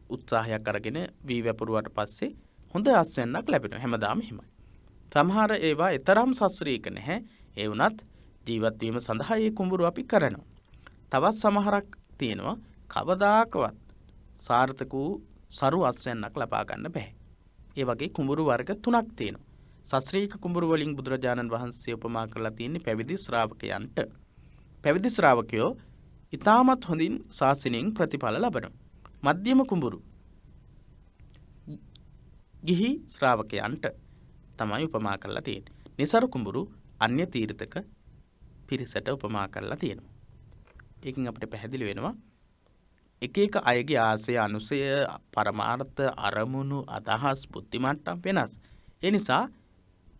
උත්සාහයක් අරගෙන වී වැපරුවාට පස්සේ හොඳ ආස්වැන්නක් ලැබෙනවා. හැමදාම එහෙමයි. සමහර ඒවා ඊතරම් සස්ත්‍රීක නැහැ. ඒ වුණත් ජීවත් වීම සඳහා මේ කුඹුරු අපි කරනවා. තවත් සමහරක් තියෙනවා කවදාකවත් සාර්ථක වූ සරු ආස්වැන්නක් ලබා ගන්න බෑ. ඒ වගේ කුඹුරු වර්ග 3ක් තියෙනවා. සස්ත්‍රීක කුඹුරු වලින් බුදුරජාණන් වහන්සේ උපමා කරලා තියෙන්නේ පැවිදි ශ්‍රාවකයන්ට. පැවිදි ශ්‍රාවකයෝ ඊටමත් හොඳින් ශාසනයෙන් ප්‍රතිඵල ලබනවා. මධ්‍යම කුඹුරු ගිහි ශ්‍රාවකයන්ට තමයි උපමා කරලා තියෙන්නේ. නිසරු කුඹුරු අන්‍ය තීර්ථක පිරිසට උපමා කරලා තියෙනවා. ඒකෙන් අපිට පැහැදිලි වෙනවා එක එක අයගේ ආසය අනුසය පරමාර්ථ අරමුණු අදහස් බුද්ධිමට්ටම් වෙනස්. ඒ නිසා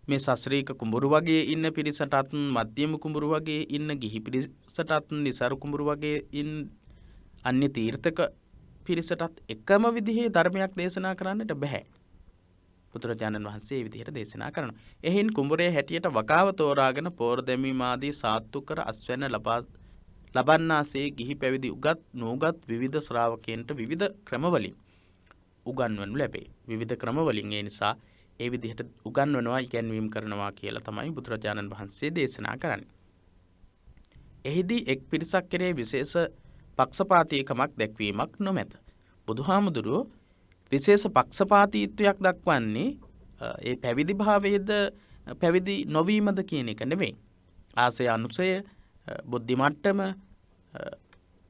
මේ සස්ත්‍රීක කුඹුරු වගේ ඉන්න පිරිසටත් මධ්‍යම කුඹුරු වගේ ඉන්න ගිහි පිරිසටත් නිසරු කුඹුරු වගේ ඉන්න අන්‍ය තීර්ථක පිරිසටත් එකම විදිහේ ධර්මයක් දේශනා කරන්නට බෑ. බුදුරජාණන් වහන්සේ මේ විදිහට දේශනා කරනවා. එහෙන් කුඹුරේ හැටියට වකාව තෝරාගෙන පෝර දැමීම ආදී සාත්තු කර අස්වැන්න ලබන්නාසේ ගිහි පැවිදි උගත් නූගත් විවිධ ශ්‍රාවකයන්ට විවිධ ක්‍රමවලින් උගන්වනු ලැබේ. විවිධ ක්‍රමවලින් ඒ නිසා ඒ විදිහට උගන්වනවා ඉගැන්වීම් කරනවා කියලා තමයි බුදුරජාණන් වහන්සේ දේශනා කරන්නේ. එහිදී එක් පිරිසක් කෙරේ විශේෂ පක්ෂපාතීකමක් දැක්වීමක් නොමැත. බුදුහාමුදුරුවෝ විශේෂ පක්ෂපාතීත්වයක් දක්වන්නේ ඒ පැවිදි භාවයේද පැවිදි නොවීමද කියන එක නෙවෙයි. ආසය අනුසය බුද්ධි මට්ටම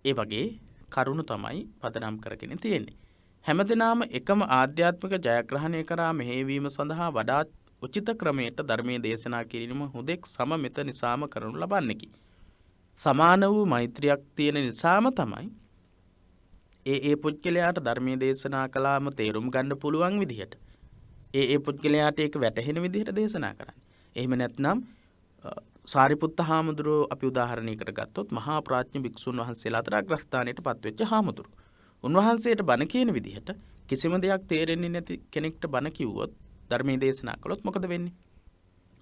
ඒ වගේ කරුණු තමයි පදනම් කරගෙන තියෙන්නේ. හැමදෙනාම එකම ආධ්‍යාත්මික ජයග්‍රහණය කරා මෙහෙයවීම සඳහා වඩාත් උචිත ක්‍රමයට ධර්මයේ දේශනා කිරීම හුදෙක් සමමිත නිසාම කරනු ලබන්නකි. සමාන වූ මෛත්‍රියක් තියෙන නිසාම තමයි ඒ පුද්ගලයාට ධර්මයේ දේශනා කළාම තේරුම් ගන්න පුළුවන් විදිහට ඒ පුද්ගලයාට ඒක වැටහෙන විදිහට දේශනා කරන්නේ. එහෙම නැත්නම් සාරිපුත්ත හාමුදුරුවෝ අපි උදාහරණයකට ගත්තොත් මහා ප්‍රඥ භික්ෂුන් වහන්සේලා අතර අග්‍රස්ථානයට පත්වෙච්ච හාමුදුරුවෝ. උන්වහන්සේට බණ කියන විදිහට කිසිම දෙයක් තේරෙන්නේ නැති කෙනෙක්ට බණ කිව්වොත් ධර්මයේ දේශනා කළොත් මොකද වෙන්නේ?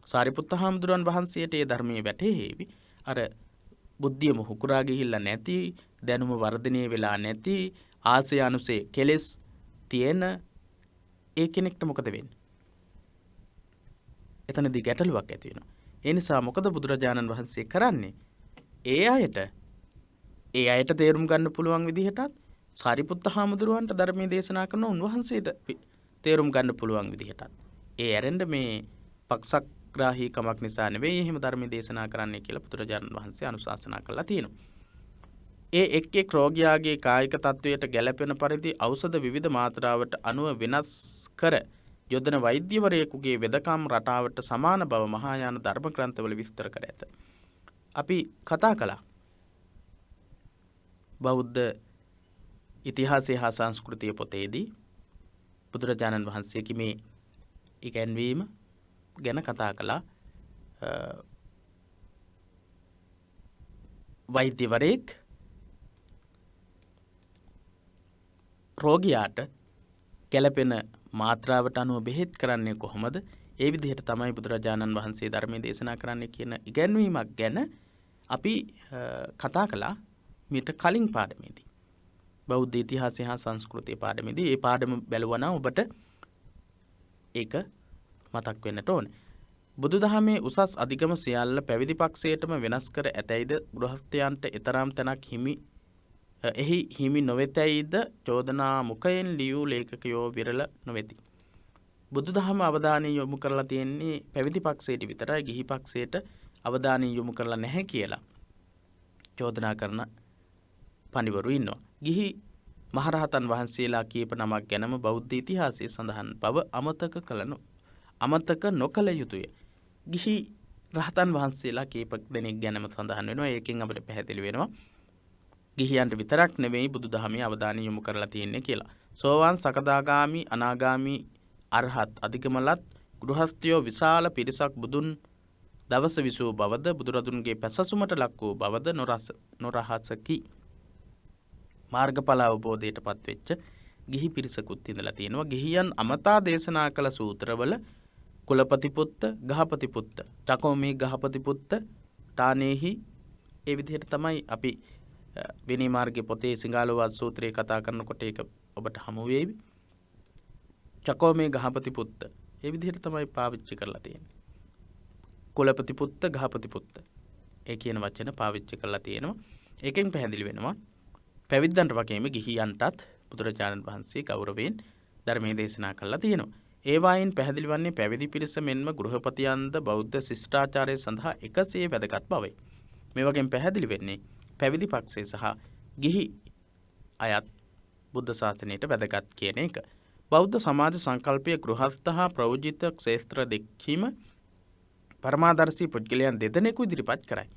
සාරිපුත්ත හාමුදුරුවන් වහන්සේට ඒ ධර්මයේ වැටහෙවි. අර බුද්ධිය මොහුකුරා ගිහිල්ලා නැති, දැනුම වර්ධනය වෙලා නැති, ආසය අනුසය කෙලෙස් තියෙන ඒ කෙනෙක්ට මොකද වෙන්නේ? එතනදී ගැටලුවක් ඇති වෙනවා. ඒ නිසා මොකද බුදුරජාණන් වහන්සේ කරන්නේ? ඒ අයට තේරුම් ගන්න පුළුවන් විදිහටත් සාරිපුත්ත හාමුදුරුවන්ට ධර්මයේ දේශනා කරන උන්වහන්සේට තේරුම් ගන්න පුළුවන් විදිහටත්. ඒ ඇරෙන්න මේ පක්ෂග්‍රාහී කමක් නිසා නෙවෙයි එහෙම ධර්මයේ දේශනා කරන්නේ කියලා බුදුරජාණන් වහන්සේ අනුශාසනා කළා තියෙනවා. ඒ එක් එක් රෝගියාගේ කායික තත්වයට ගැළපෙන පරිදි ඖෂධ විවිධ මාත්‍රාවට අනුව වෙනස් කර යොදන වෛද්‍යවරයෙකුගේ වෙදකම් රටාවට සමාන බව මහායාන ධර්ම ග්‍රන්ථවල විස්තර කර ඇත. අපි කතා කළා බෞද්ධ ඉතිහාසය හා සංස්කෘතිය පොතේදී බුදුරජාණන් වහන්සේගේ මේ ඉගැන්වීම ගැන කතා කළා. වෛද්‍යවරයෙක් රෝගියාට ගැළපෙන මාත්‍රාවට අනුව බෙහෙත් කරන්නේ කොහොමද? ඒ විදිහට තමයි බුදුරජාණන් වහන්සේ ධර්මයේ දේශනා කරන්නේ කියන ඉගැන්වීමක් ගැන අපි කතා කළා මීට කලින් පාඩමේදී. බෞද්ධ ඉතිහාසය හා සංස්කෘතිය පාඩමේදී ඒ පාඩම බැලුවා නම් ඔබට ඒක මතක් වෙන්නට ඕනේ. බුදුදහමේ උසස් අධිගම සියල්ල පැවිදි පක්ෂයටම වෙනස් කර ඇතැයිද ගෘහස්ථයන්ට එතරම් තැනක් හිමි නොවෙතැයිද චෝදනා මුඛයෙන් ලියූ ලේඛකයෝ විරල නොවෙති. බුදුදහම අවධානය යොමු කරලා තියෙන්නේ පැවිදි පක්ෂයට විතරයි, ගිහි පක්ෂයට අවධානය යොමු කරලා නැහැ කියලා චෝදනා කරන පඬිවරු ඉන්නවා. ගිහි මහරහතන් වහන්සේලා කීප නමක් ගැනම බෞද්ධ ඉතිහාසයේ සඳහන් බව අමතක නොකළ යුතුය. ගිහි රහතන් වහන්සේලා කීප දෙනෙක් ගැනම සඳහන් වෙනවා. ඒකෙන් අපිට පැහැදිලි වෙනවා ගිහියන්ට විතරක් නෙවෙයි බුදුදහමේ අවධානය යොමු කරලා තියෙන්නේ කියලා. සෝවාන් සකදාගාමි අනාගාමි අරහත් අධිකමලත් ගෘහස්ථයෝ විශාල පිරිසක් බුදුන් දවස විසූ බවද බුදුරදුන්ගේ පැසසුමට ලක් වූ බවද නොරහසකි. මාර්ගඵල අවබෝධයට පත්වෙච්ච ගිහි පිරිසකුත් ඉඳලා තියෙනවා. ගිහියන් අමතා දේශනා කළ සූත්‍රවල කුලපති පුත්ත, ගහපති පුත්ත, චකෝමී ගහපති පුත්ත, තානේහි ඒ විදිහට තමයි අපි විනය මාර්ගයේ පොතේ සිංහලවත් සූත්‍රයේ කතා කරනකොට ඒක ඔබට හමු වේවි. චකෝමේ ගහපති පුත්ත ඒ විදිහට තමයි පාවිච්චි කරලා තියෙන්නේ. කුලපති පුත්ත, ගහපති පුත්ත ඒ කියන වචන පාවිච්චි කරලා තියෙනවා. ඒකෙන් පැහැදිලි වෙනවා පැවිද්දන්ට වගේම ගිහියන්ටත් බුදුරජාණන් වහන්සේ ගෞරවයෙන් ධර්මයේ දේශනා කළා තියෙනවා. ඒවායින් පැහැදිලි වන්නේ පැවිදි පිරිස මෙන්ම ගෘහපතියන්ද බෞද්ධ ශිෂ්ටාචාරය සඳහා එකසේ වැදගත් බවයි. මේ වගේම පැහැදිලි වෙන්නේ පැවිදි පක්ෂය සහ ගිහි අයත් බුද්ධ ශාසනයට වැදගත් කියන එක. බෞද්ධ සමාජ සංකල්පය ගෘහස්ත හා ප්‍රවෘජිත ක්ෂේත්‍ර දෙකීම පරමාදර්ශී පුද්ගලයන් දෙදෙනෙකු ඉදිරිපත් කරයි.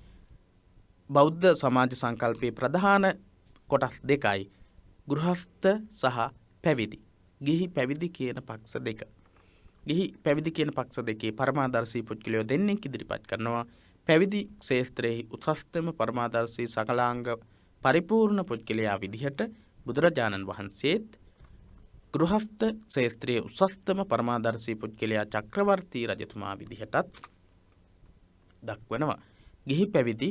බෞද්ධ සමාජ සංකල්පයේ ප්‍රධාන කොටස් දෙකයි ගෘහස්ත සහ පැවිදි. ගිහි පැවිදි කියන පක්ෂ දෙක. ගිහි පැවිදි කියන පක්ෂ දෙකේ පරමාදර්ශී පුද්ගලයෝ දෙන්නෙක් ඉදිරිපත් කරනවා. පැවිදි ක්ෂේත්‍රයේ උසස්තම පරමාදර්ශී සකලාංග පරිපූර්ණ පුද්ගලයා විදිහට බුදුරජාණන් වහන්සේත් ගෘහස්ත ක්ෂේත්‍රයේ උසස්තම පරමාදර්ශී පුද්ගලයා චක්‍රවර්ති රජතුමා විදිහටත් දක්වනවා. ගිහි පැවිදි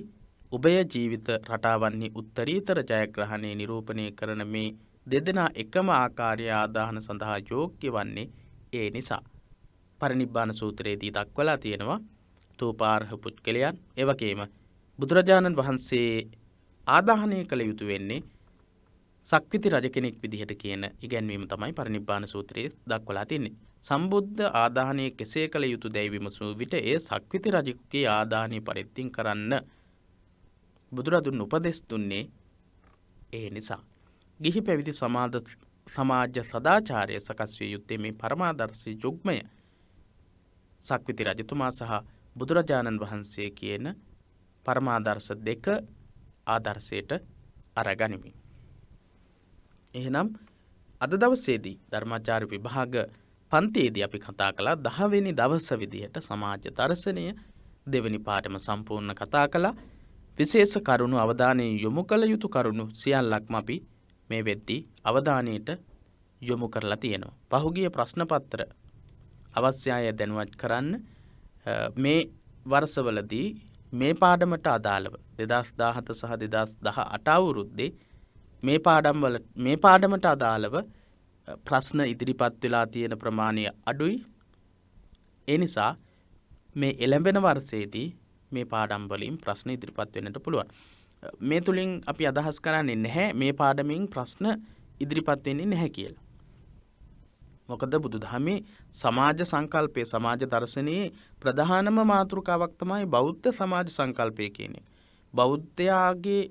උභය ජීවිත රටාවන්හි උත්තරීතර ජයග්‍රහණය නිරූපණය කරන මේ දෙදෙනා එකම ආකාරය ආදාහන සඳහා යෝග්‍ය වන්නේ ඒ නිසා. පරිනිබ්බාන සූත්‍රයේදී දක්වලා තියෙනවා තූපාර්හ පුද්ගලයන් එවැගේම බුදුරජාණන් වහන්සේ ආදාහනය කළ යුතු වෙන්නේ සක්විති රජ කෙනෙක් විදිහට කියන ඉගැන්වීම තමයි පරිනිබ්බාන සූත්‍රයේ දක්වලා තින්නේ. සම්බුද්ධ ආදාහනය කෙසේ කළ යුතු දැයි විමසූ විට එය සක්විති රජෙකුගේ ආදාහනය පරිත්‍තින් කරන්න බුදුරදුන් උපදෙස් දුන්නේ ඒ නිසා. ගිහි පැවිදි සමාජ සදාචාරය සකස් විය යුත්තේ මේ පරමාදර්ශී යුග්මය සක්විති රජතුමා සහ බුදුරජාණන් වහන්සේ කියන පරමාදර්ශ දෙක ආදර්ශයට අරගනිමින්. එහෙනම් අද දවසේදී ධර්මාචාර්ය විභාග පන්තියේදී අපි කතා කළා 10 වෙනි දවස විදිහට සමාජ දර්ශනය දෙවෙනි පාඩම සම්පූර්ණ කතා කළා. විශේෂ කරුණු අවධානය යොමු කළ යුතු කරුණු සියල්ලක්ම අපි මේ වෙද්දී අවධානයට යොමු කරලා තියෙනවා. පහුගිය ප්‍රශ්න පත්‍ර අවශ්‍ය අය දැනුවත් කරන්න මේ වර්ෂවලදී මේ පාඩමට අදාළව 2017 සහ 2018 අවුරුද්දේ මේ පාඩමට අදාළව ප්‍රශ්න ඉදිරිපත් වෙලා තියෙන ප්‍රමාණය අඩුයි. ඒ නිසා මේ එළඹෙන වර්ෂයේදී මේ පාඩම් වලින් ප්‍රශ්න ඉදිරිපත් වෙන්නට පුළුවන්. මේ තුලින් අපි අදහස් කරන්නේ නැහැ මේ පාඩමින් ප්‍රශ්න ඉදිරිපත් වෙන්නේ නැහැ කියලා. මොකද බුදුදහමේ සමාජ සංකල්පයේ සමාජ දර්ශනයේ ප්‍රධානම මාතෘකාවක් තමයි බෞද්ධ සමාජ සංකල්පය කියන එක. බෞද්ධයාගේ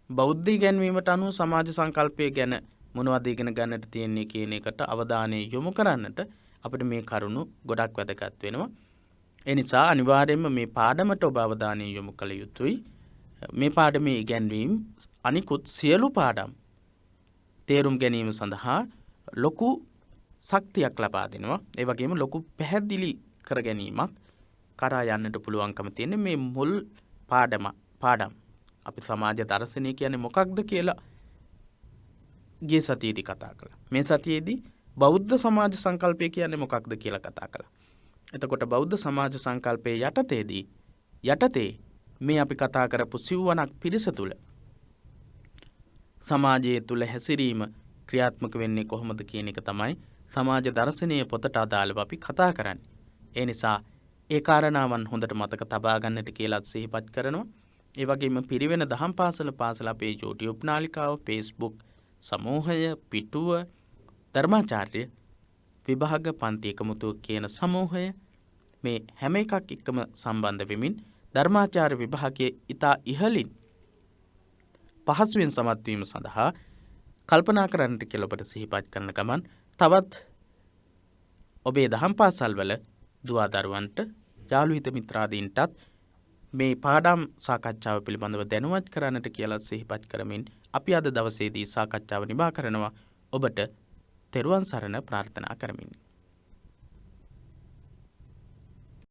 බෞද්ධ ඉගැන්වීමට අනුව සමාජ සංකල්පය ගැන මොනවද ඉගෙන ගන්නට තියෙන්නේ කියන එකට අවධානය යොමු කරන්නට අපිට මේ කරුණු ගොඩක් වැදගත් වෙනවා. ඒ නිසා අනිවාර්යයෙන්ම මේ පාඩමට ඔබ අවධානය යොමු කළ යුතුයි. මේ පාඩමේ ඉගැන්වීම් අනිකුත් සියලු පාඩම් තේරුම් ගැනීම සඳහා ලොකු ශක්තියක් ලබා දෙනවා. ඒ වගේම ලොකු පැහැදිලි කර ගැනීමක් කරා යන්නට පුළුවන්කම තියෙන මේ මුල් පාඩම් අපි සමාජ දර්ශනය කියන්නේ මොකක්ද කියලා ගිය සතියේදී කතා කළා. මේ සතියේදී බෞද්ධ සමාජ සංකල්පය කියන්නේ මොකක්ද කියලා කතා කළා. එතකොට බෞද්ධ සමාජ සංකල්පයේ යටතේ මේ අපි කතා කරපු සිව්වනක් පිරිස තුල සමාජයේ තුල හැසිරීම ක්‍රියාත්මක වෙන්නේ කොහොමද කියන එක තමයි සමාජ දර්ශනීය පොතට අදාළව අපි කතා කරන්නේ. ඒ නිසා ඒ කාරණාවන් හොඳට මතක තබා ගන්නට කියලා සිහිපත් කරනවා. ඒ වගේම පිරිවෙන දහම් පාසල අපේ YouTube නාලිකාව, Facebook සමූහය, පිටුව, ධර්මාචාර්ය විභාග පන්ති එකමුතුව කියන සමූහය මේ හැම එකක් එක්කම සම්බන්ධ වෙමින් ධර්මාචාර්ය විභාගයේ ඉතා ඉහළින් පහසුවෙන් සමත් වීම සඳහා කල්පනා කරන්නට කියලා ඔබට සිහිපත් කරන ගමන් තවත් ඔබේ දහම් පාසල් වල දුවා දරුවන්ට යාළු හිත මිත්‍රාදීන්ටත් මේ පාඩම් සාකච්ඡාව පිළිබඳව දැනුවත් කරන්නට කියලා සිහිපත් කරමින් අපි අද දවසේදී සාකච්ඡාව නිමා කරනවා. ඔබට තෙරුවන් සරණ ප්‍රාර්ථනා කරමින්